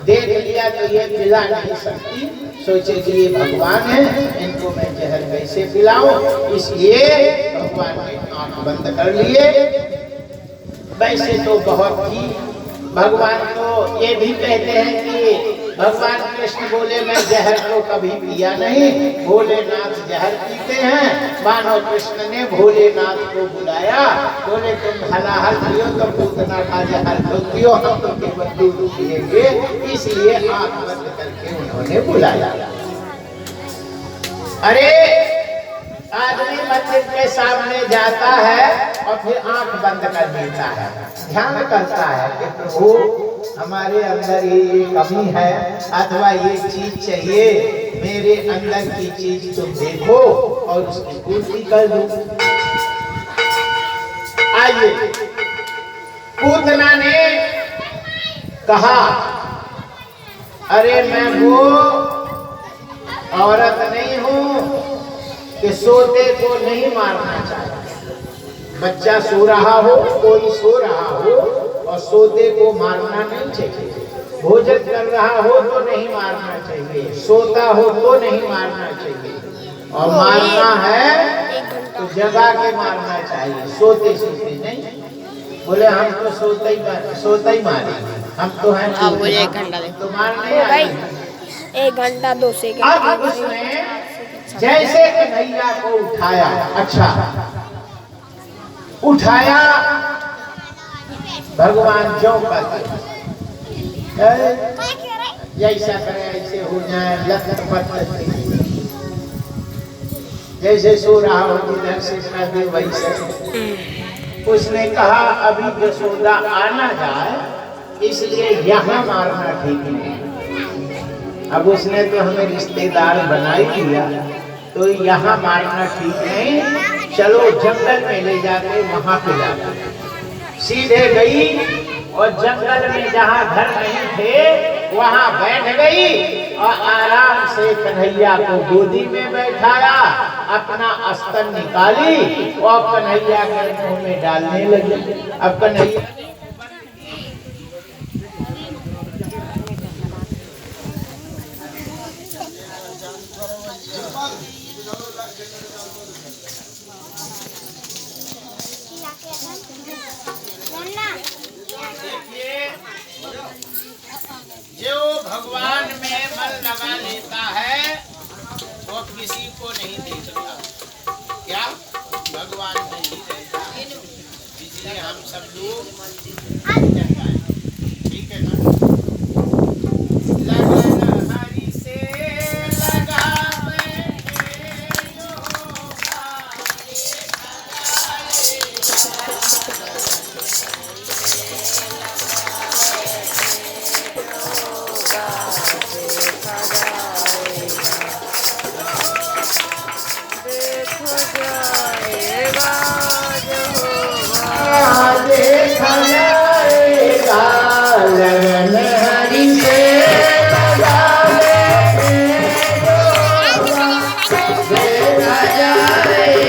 देख लिया तो ये पिला नहीं सकती, सोचे कि ये भगवान है, इनको मैं जहर कैसे पिलाऊं, इसलिए भगवान ने आंख बंद कर लिए। वैसे तो बहुत ही भगवान तो ये भी कहते हैं कि भगवान कृष्ण बोले मैं जहर को कभी पिया नहीं, भोलेनाथ जहर पीते हैं। मानो कृष्ण ने भोलेनाथ को बुलाया, बोले तुम हलाहल पियो तो पूतना का जहर तो पियो, हम तो केवल दूध पिएंगे, इसलिए आंख बंद करके उन्होंने बुलाया। अरे आदमी मंदिर के सामने जाता है और फिर आंख बंद कर देता है, ध्यान करता है कि प्रभु हमारे अंदर ये कमी है अथवा ये चीज चाहिए, मेरे अंदर की चीज तुम देखो और उसकी पूर्ति कर दो। आइए, पूतना ने कहा अरे मैं वो औरत नहीं हूँ कि सोते को नहीं मारना चाहिए। बच्चा सो रहा हो, कोई सो रहा हो और सोते को मारना नहीं चाहिए। भोजन कर रहा हो तो नहीं मारना चाहिए, सोता हो तो नहीं मारना चाहिए, और मारना है तो जगा के मारना चाहिए, सोते सोते नहीं। बोले हम तो सोते ही मारे, हम तो हैं तो मारने 1 घंटा 2 सेकंड। अब उसने जैसे कन्हैया को उठाया, अच्छा उठाया, भगवान जो कहते जैसा करे ऐसे हो जाए, लत जैसे सो रहा हो जिधर से कर दे वैसे। उसने कहा अभी यशोदा आना जाए, इसलिए यहाँ मारना ठीक नहीं। अब उसने तो हमें रिश्तेदार बना ही दिया, तो यहाँ मारना ठीक नहीं, चलो जंगल में ले जाके वहां पे जाकर। सीधे गई और जंगल में जहाँ घर नहीं थे वहां बैठ गई और आराम से कन्हैया को गोदी में बैठाया, अपना अस्तर निकाली और कन्हैया के मुंह में डालने लगी। अब कन्हैया जो भगवान में मन लगा लेता है वो किसी को नहीं देखता, क्या भगवान में ही रहता है। इसलिए हम सब लोग ठीक है ना। लगन हरि से लगा देखा जाएगा लगन हरि से लगा देखा जाएगा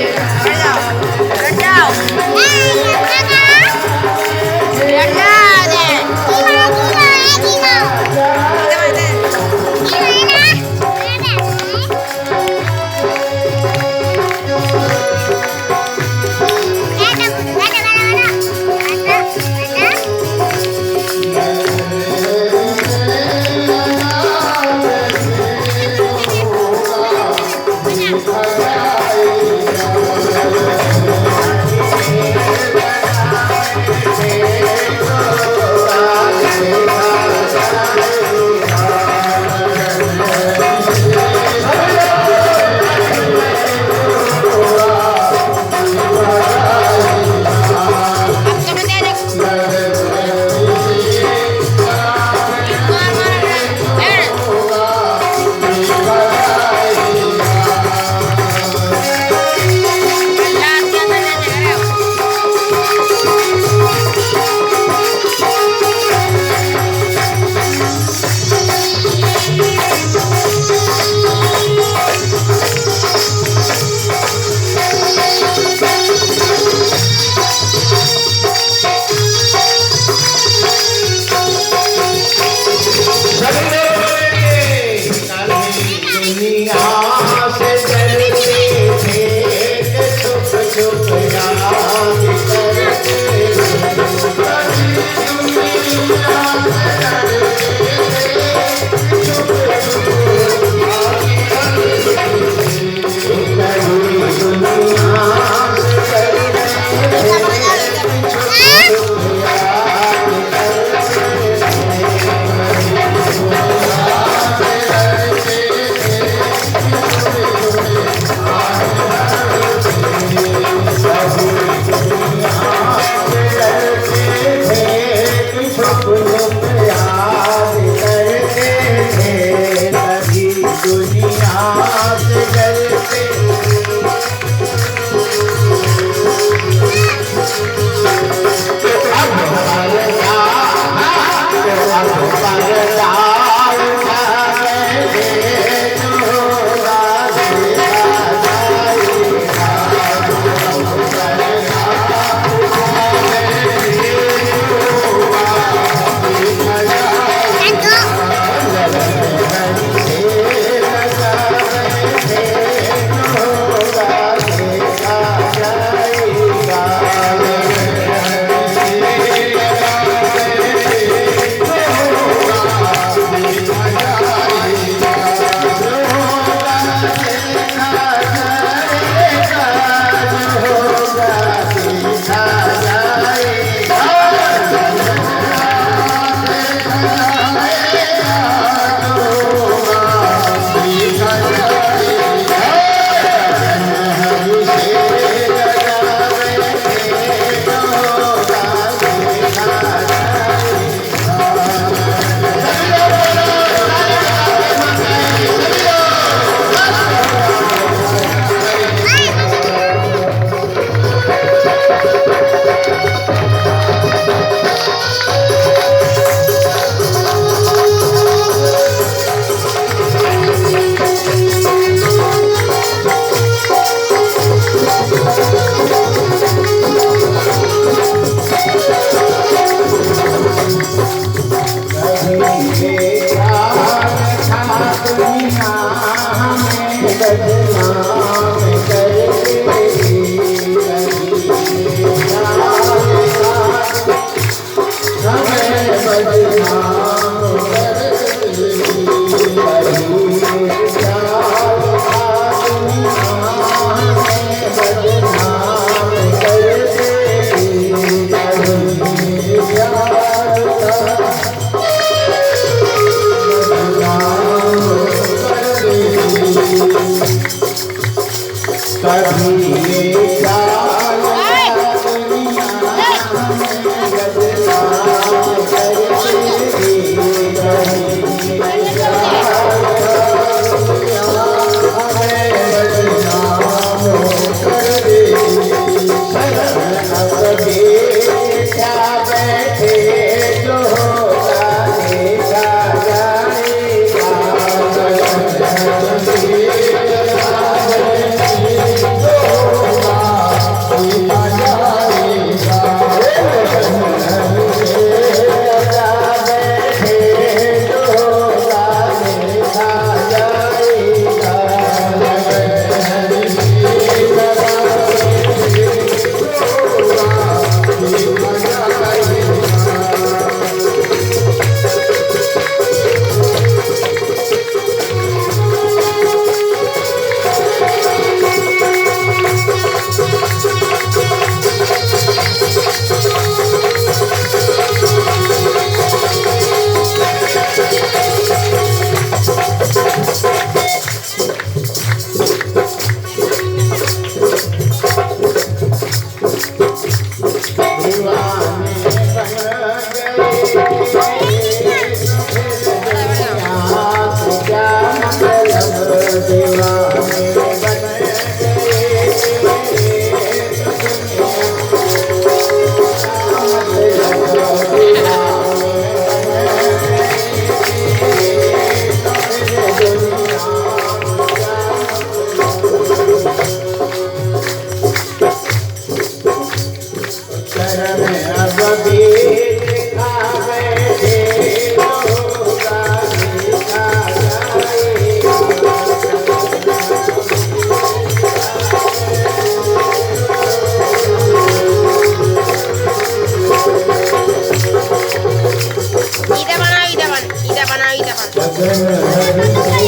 लगन हरि से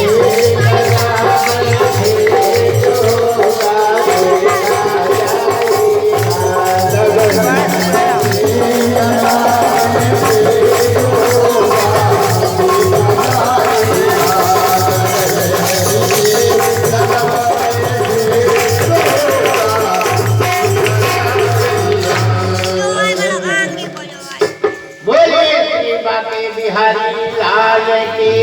लगा बैठे जो गावे लगन हरि से लगा बिहारी लाल की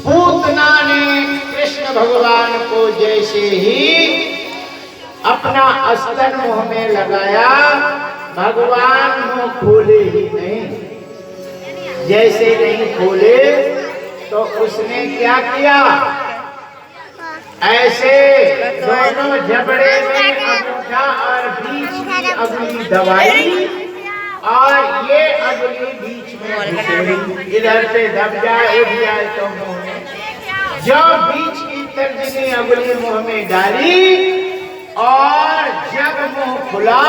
पूतना ने कृष्ण भगवान को जैसे ही अपना अस्तर मुंह में लगाया, भगवान मुंह खोले ही नहीं। जैसे नहीं खोले तो उसने क्या किया, ऐसे दोनों जबड़े में अंगूठा और बीच की अगली दवाई और ये अगली बीच में घुसेड़ी, इधर से दब जाए उठ जाए तो मुंह में, जो बीच की तर्जनी अगली मुंह में डाली और जब मुंह खुला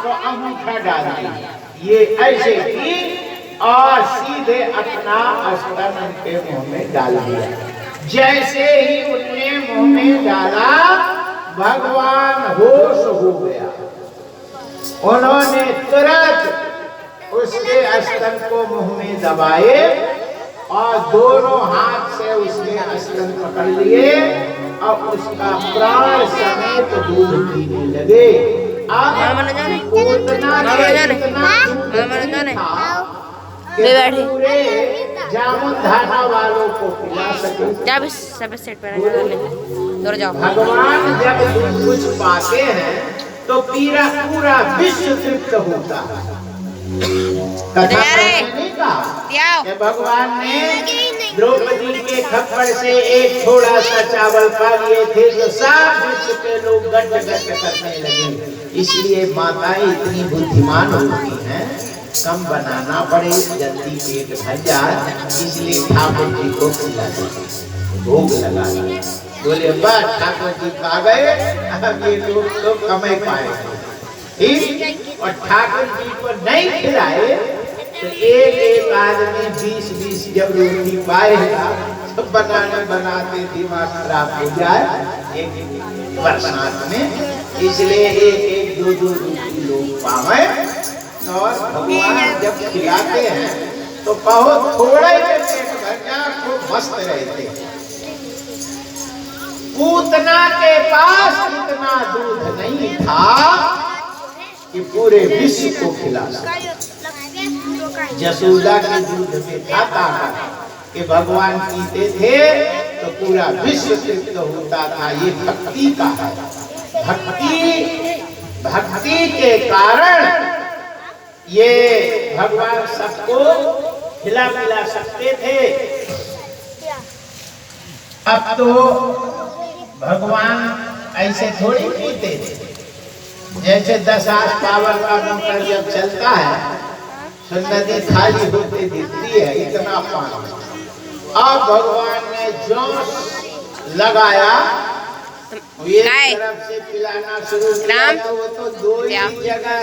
तो अंगूठा डाला, ये ऐसे की और सीधे अपना अस्तर उनके मुंह में डाल दिया। जैसे ही उनने मुंह में डाला भगवान होश हो गया, उन्होंने तुरंत उसके अस्तर को मुंह में दबाए और दोनों हाथ से उसके अस्तर पकड़ लिए और उसका प्राण समेत दूध पीने लगे। पूरे जामुन धाना वालों को पिला सके। भगवान जब कुछ पाते हैं तो पूरा विश्व तृप्त होता है। कथा नहीं कहा कि भगवान ने द्रौपदी के खप्पड़ से एक थोड़ा सा चावल पा लिए थे तो सब विश्व के लोग गट गट करने लगे। इसलिए माताएं इतनी बुद्धिमान होती हैं, कम बनाना पड़े जल्दी पेट भर जाए, इसलिए ठाकुर जी को खिला भोग लगा दिया। बोले बस ठाकुर जी खा गए, अब ये लोग तो कम ही पाएंगे। ठीक, और ठाकुर जी को नहीं खिलाए तो एक आदमी 20-20 जब रोटी पाएगा तो बनाते दिमाग खराब हो जाए एक बरसात में। इसलिए एक 2-2 रोटी लोग पावे और भगवान जब खिलाते हैं तो बहुत थोड़ा ही पेट भर जाए, खूब मस्त रहते। पूतना के पास इतना दूध नहीं था कि पूरे विश्व को खिला सके। जसोदा के दूध में खाता कि भगवान पीते थे तो पूरा विश्व तृप्त होता था। ये भक्ति का है। भक्ति के कारण ये भगवान सबको खिला पिला सकते थे। अब तो भगवान ऐसे थोड़ी पीते थे। जैसे 10 आस पावर का मोटर जब चलता है तो नदी खाली होते दिखती है, इतना पानी। अब भगवान ने जोश लगाया, ये तरफ से पिलाना शुरू किया तो वो तो 2 ही जगह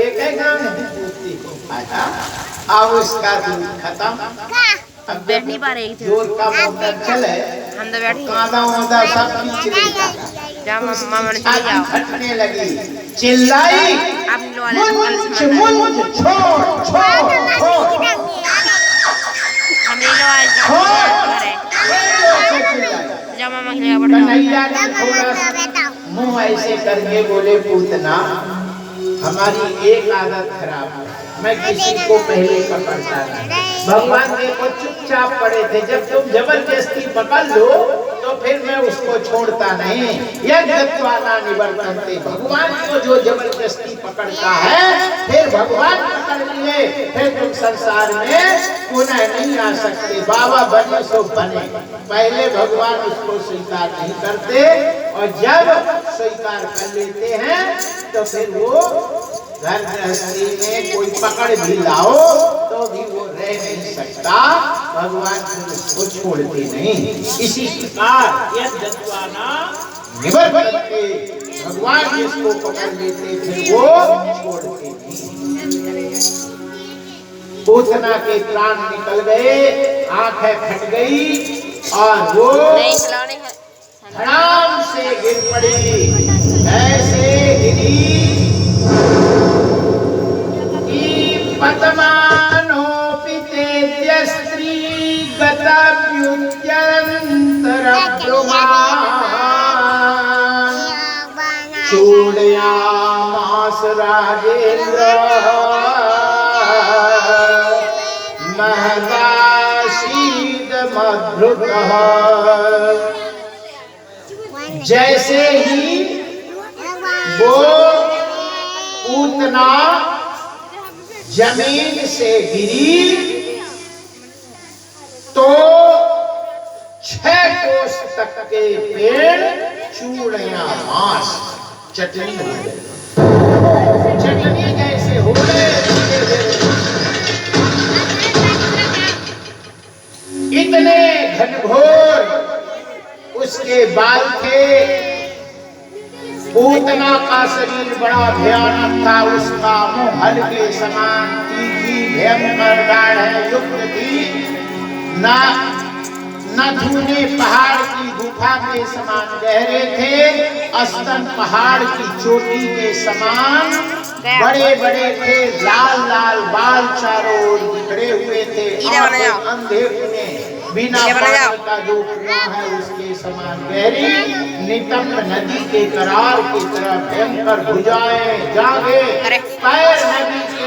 एक है गाँव नहीं आता। अब उसका दूध खत्म। अब बैठ नहीं पा रहे थे, जोर का मोटर चले हम तो बैठ कांदा सब खींच लेता। फटने लगी, चिल्लाई मुंज मुंज छोड़ छोड़ छोड़, कन्हैया ने थोड़ा मुंह ऐसे करके बोले पूतना हमारी एक आदत खराब है, मैं किसी को पहले पकड़ता नहीं। भगवान देखो चुपचाप पड़े थे, जब तुम जबरदस्ती पकड़ लो तो फिर मैं उसको छोड़ता नहीं। यज्ञत्वाना निवर्तन्ते, भगवान को जो जबरदस्ती पकड़ता है फिर भगवान पकड़ लिए, फिर तुम संसार में पुनः नहीं आ सकते। बाबा बने सो बने, पहले भगवान उसको स्वीकार नहीं करते और जब स्वीकार कर लेते हैं तो फिर वो घर गृहस्थी में कोई पकड़ भी लाओ तो भी वो रह नहीं सकता, भगवान फिर उसको छोड़ते नहीं। इसी प्रकार यज्ञत्वाना निवर्तन्ते, भगवान जिसको पकड़ लेते फिर वो छोड़ते नहीं। पूतना के प्राण निकल गए, आंखें फट गई और वो नहीं चलाने है धड़ाम से गिर पड़ी। ऐसे गिरी कि पतमानोपितेद्य स्त्री गताभ्युत्यरन्तरब्रुवान् चूडयामास राजेन्द्रः महदासीदमद्भुतः। जैसे ही वो पूतना जमीन से गिरी तो 6 कोस तक के पेड़ चूड़ियां मांस चटनी हो गए, चटनी जैसे हो गए। इतने घनघोर उसके बाल थे। पूतना का शरीर बड़ा भयानक था, उसका मुंह हल के समान तीखी भयंकर दाढ़ युक्त थी। न धूने पहाड़ की गुफा के समान गहरे थे, स्तन पहाड़ की चोटी के समान बड़े बड़े थे। लाल लाल बाल चारों ओर बिखरे हुए थे। अंधे बिना पानी का जो कुआं है उसके समान गहरी, नितंब नदी के करार की तरह भयंकर भुजाएं जागे, पैर नदी के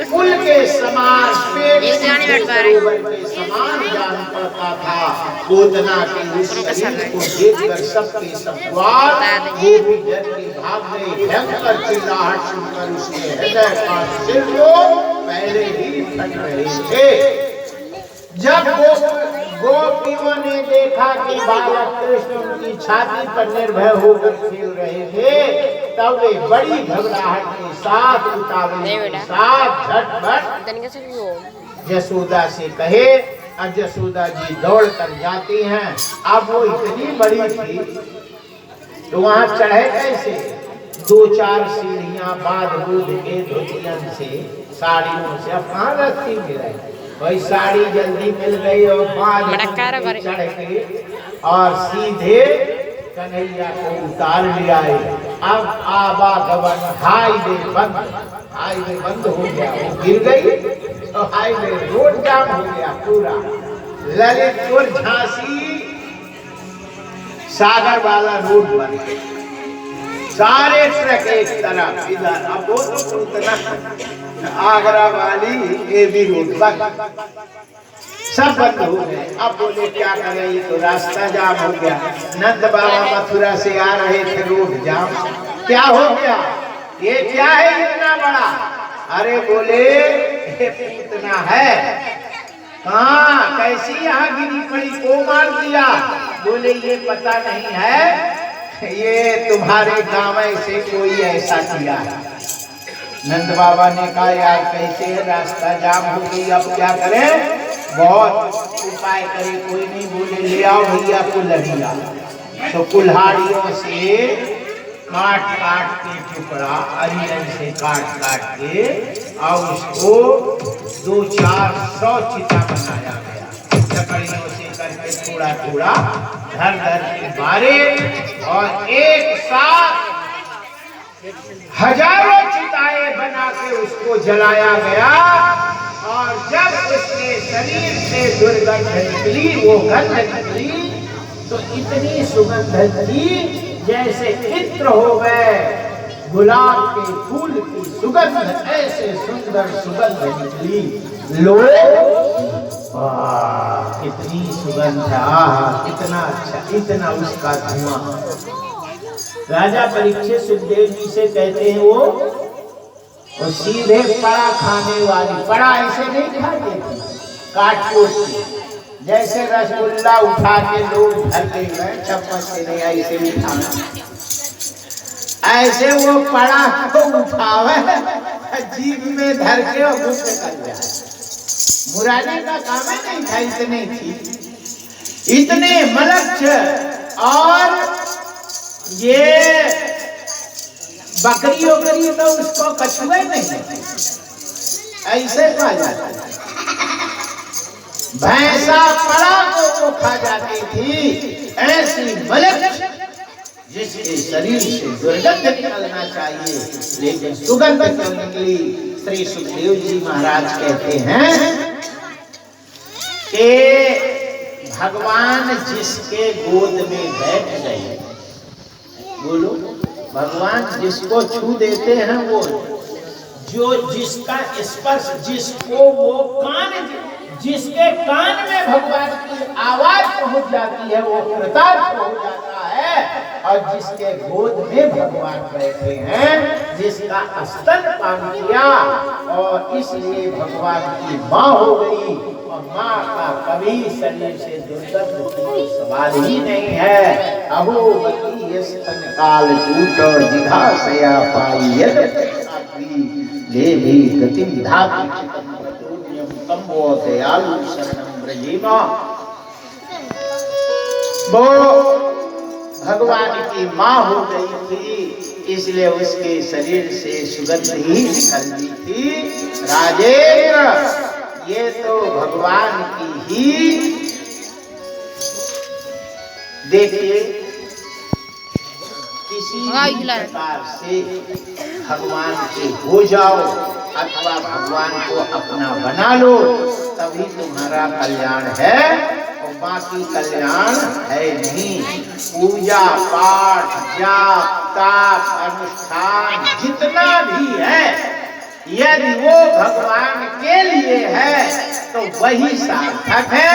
पुल के समान, पेट सरोवर के समान जान पड़ता था। पूतना के उस शरीर को देखकर सबके सब वो भी डर के भाग गए। भयंकर चिल्लाहट सुनकर उसके हृदय का सिर को पहले ही फट रहे थे। जब गोपियों ने देखा कि बालक कृष्ण उनकी छाती पर निर्भय होकर खेल रहे थे, तब वे बड़ी घबराहट के साथ उतावली के साथ झटपट यशोदा से कहे। अब यशोदा जी दौड़ कर जाती हैं। अब वो इतनी बड़ी थी तो वहां चढ़े कैसे? 2-4 सीढ़ियां बाद दूध के धोतियन से, साड़ियों से। अब कहाँ रस्ती मिले? वही साड़ी जल्दी मिल गई और चढ़ के और सीधे कन्हैया को उतार लिया। अब आवागमन हाईवे बंद हो गया। वो गिर गई तो हाईवे रोड जाम हो गया पूरा। ललितपुर झांसी सागर वाला रोड बन गया। सारे ट्रक एक तरफ इधर। अब वो तो उतना आगरा वाली ये भी रोड बंद, सब बंद हो गए। अब बोले क्या करें, ये तो रास्ता जाम हो गया। नंद बाबा मथुरा से आ रहे थे, रोड जाम। क्या हो गया? ये क्या है इतना बड़ा? अरे बोले ये पूतना है। कहाँ कैसी यहाँ गिरी पड़ी, को मार दिया? बोले ये पता नहीं है, ये तुम्हारे गाँव से कोई ऐसा किया है। नंद बाबा ने कहा यार कैसे है, रास्ता जाम हो गई, अब क्या करें? बहुत उपाय करे, कोई नहीं। बोले ले आओ भैया कुल्हाड़ियाँ। तो कुल्हाड़ियों से काट के टुकड़ा अरियन से काट के और उसको 200-400 चिता बनाया गया। लकड़ियों से करके थोड़ा धर के मारे और एक साथ हजारों चिताएं बना के उसको जलाया गया। और जब उसके शरीर से दुर्गंध निकली, वो गंध निकली तो इतनी सुगंध थी जैसे इत्र हो गए। गुलाब के फूल की सुगंध, ऐसे सुंदर सुगंध निकली। लो कितनी सुगंध है, कितना अच्छा, इतना उसका धुआं। राजा परीक्षित सुखदेव जी से कहते हैं वो सीधे पड़ा खाने वाली, पड़ा ऐसे नहीं खाते थे, काट-कूट के। जैसे रसगुल्ला उठा के लोग धरते हैं, चम्मच से नहीं ऐसे उठाना, ऐसे वो पड़ा को उठावे, जीभ में धर के और गुस्स कर जाए। मुरारी का काम नहीं था, इतने थी, इतने मलक्ष। और ये बकरी तो उसको कछुए नहीं, ऐसे खा जाता है। भैंसा पड़ा को वो खा जाती थी, ऐसी मलक जिसके शरीर से दुर्गंध निकलना चाहिए लेकिन सुगंध क्यों निकली। श्री सुखदेव जी महाराज कहते हैं कि भगवान जिसके गोद में बैठ गए, बोलो, भगवान जिसको छू देते हैं वो, जो जिसका स्पर्श, जिसको वो कान, जिसके कान में भगवान की आवाज पहुंच जाती है वो कृतार्थ हो जाता है। और जिसके गोद में भगवान बैठे हैं, जिसका स्तन पान किया, और इसलिए भगवान की माँ हो गई। और माँ का कभी शरीर से दुर्गंध की सवाल ही नहीं है। अहोबती स्तन काल टूटो जिघासया पाई ले भी गतिम धातु तंबो दयालु शरणम ब्रजीमा। वो भगवान की माँ हो गई थी, इसलिए उसके शरीर से सुगंध ही निकलती थी। राजेंद्र, ये तो भगवान की ही, देखिए किसी प्रकार से भगवान के हो जाओ अथवा भगवान को अपना बना लो, तभी तुम्हारा कल्याण है, और बाकी कल्याण है नहीं। पूजा पाठ जाप ताप अनुष्ठान जितना भी है, यदि वो भगवान के लिए है तो वही सार्थक है,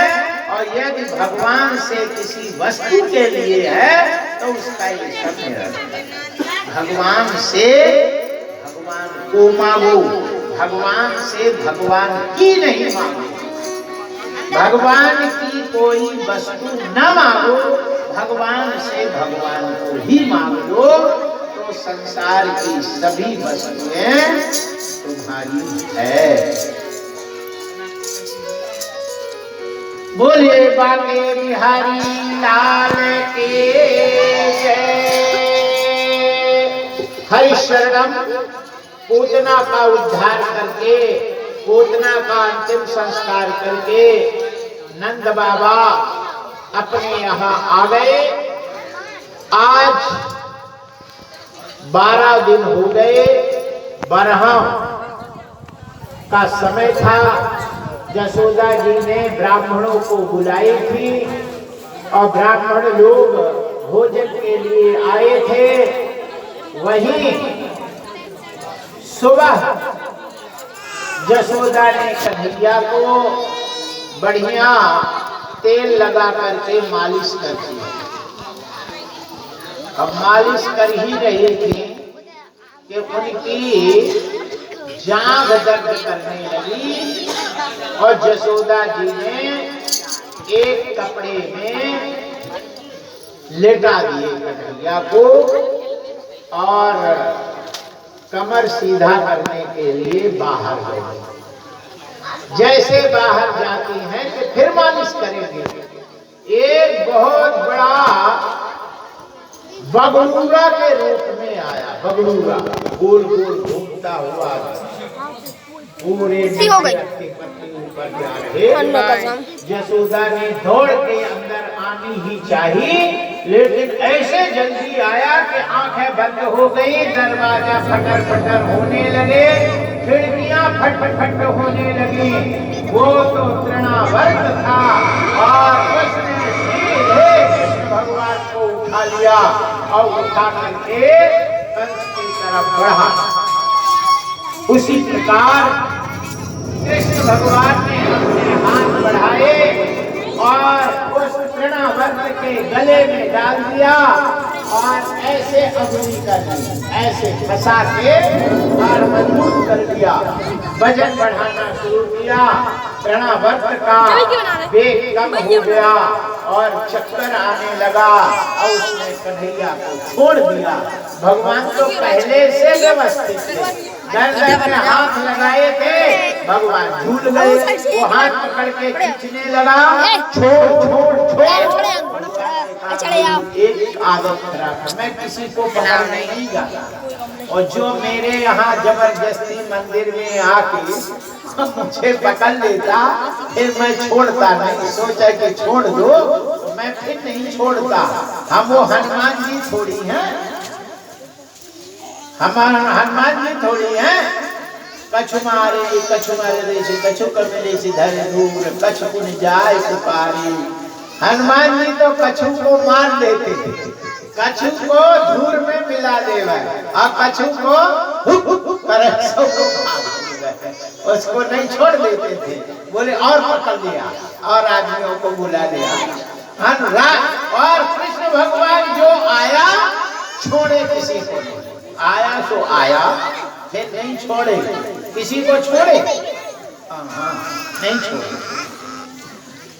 और यदि भगवान से किसी वस्तु के लिए है तो उसका ये सब निरर्थक। भगवान से भगवान को मांगो, भगवान से भगवान की नहीं मांगो। भगवान की कोई वस्तु न मांगो, भगवान से भगवान को ही मांग लो, तो संसार की सभी वस्तुएं तुम्हारी है। बोलिए बाके बिहारी लाल के हरिशरणम। पूतना का उद्धार करके, पूतना का अंतिम संस्कार करके नंद बाबा अपने यहाँ आ गए। आज 12 दिन हो गए, बरहा का समय था। यशोदा जी ने ब्राह्मणों को बुलाई थी और ब्राह्मण लोग भोजन के लिए आए थे। वहीं सुबह यशोदा ने कन्हैया को बढ़िया तेल लगा करके मालिश कर दी। अब मालिश कर ही रही थी कि उनकी जांघ दर्द करने लगी, और यशोदा जी ने एक कपड़े में लेटा दिए कन्हैया को, और कमर सीधा करने के लिए बाहर गए। जैसे बाहर जाती हैं कि फिर मालिश करेंगे। एक बहुत बड़ा बगलूरा के रूप में आया। बगलूरा गोल गोल घूमता हुआ पूरे ऊपर जा रहे। यशोदा ने दौड़ के अंदर आनी ही चाहिए, लेकिन ऐसे जल्दी आया कि आंखें बंद हो गई, दरवाजा फटर फटर होने लगे, खिड़कियां फट फट होने लगी। वो तो तृणावर्त था और उसने सीधे कृष्ण भगवान को उठा लिया और उठा करके कंस की तरफ बढ़ा। उसी प्रकार कृष्ण भगवान ने अपने हाथ बढ़ाए और उस तृणावर्त के गले में डाल दिया और ऐसे अग्नि कर दी, ऐसे फंसा के और मजबूत कर दिया। वजन बढ़ाना शुरू किया, तृणावर्त का वेग कम हो गया और चक्कर आने लगा और उसने कन्हैया को छोड़ दिया। भगवान तो पहले से व्यवस्थित थे, गर्दन में हाथ लगाए थे, भगवान झूल गए। वो हाथ पकड़ के खींचने लगा, छोड़ छोड़ छोड़। एक आदत खराब है, मैं किसी को पकड़ने नहीं जाता, और जो मेरे यहाँ जबरदस्ती मंदिर में आके मुझे पकड़ लेता फिर मैं छोड़ता नहीं, सोचा कि छोड़ दो तो मैं फिर नहीं छोड़ता। हम वो हनुमान जी थोड़ी हैं, हमारा हनुमान जी थोड़ी हैं। कछु मारे देश कछु कमिले से धर दूर, कछु पुन जाए सुपारी। हनुमान जी तो कछु को मार देते थे, कछु को धूर में मिला देवा और कछु को उसको नहीं छोड़ देते थे, बोले और पकड़ लिया और आदमियों को बुला लिया। और कृष्ण भगवान जो आया छोड़े किसी को नहीं, आया सो आया फिर नहीं छोड़े किसी को, छोड़े नहीं छोड़े,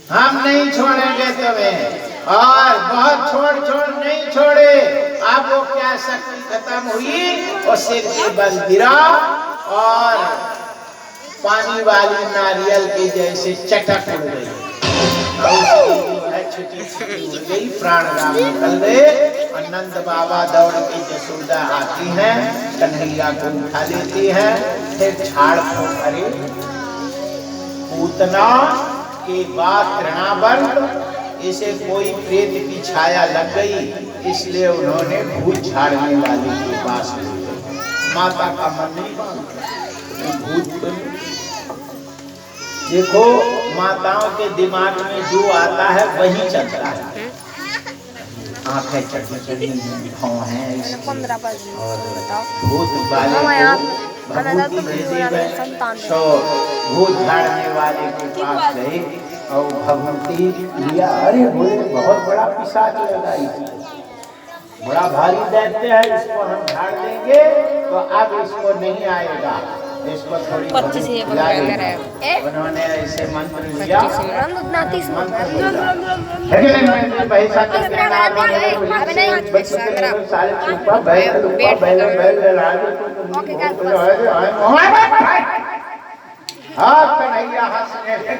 हम नहीं छोड़ेंगे तुम्हें। और बहुत छोड़ नहीं छोड़े। अब वो क्या शक्ति खत्म हुई और सिर के बल गिरा और पानी वाली नारियल के जैसे चटक उड़ गई, छुट्टी उड़ गई, प्राण राम निकल गए। और नंद बाबा दौड़ के जसोदा आती हैं, कन्हैया को उठा लेती हैं, फिर झाड़ फूक करे पूतना के बाद तृणावर्त, इसे कोई प्रेत की छाया लग गई, इसलिए उन्होंने भूत झाड़ने वाले के पास ले गए। माता का मन नहीं मानता भूत। देखो माताओं के दिमाग में जो आता है वही चलता है। आंखें चढ़ी भाव हैं और भूत वाले भूत झाड़ने वाले के पास गए और भगवती लिया। अरे बोले बहुत बड़ा पिशाच लगा, बड़ा भारी दैत्य है, इसको हम झाड़ देंगे तो अब इसको नहीं आएगा, इसको थोड़ी उन्होंने ऐसे मंत्र लिया। हाँ कन्हैया हंसने लगे।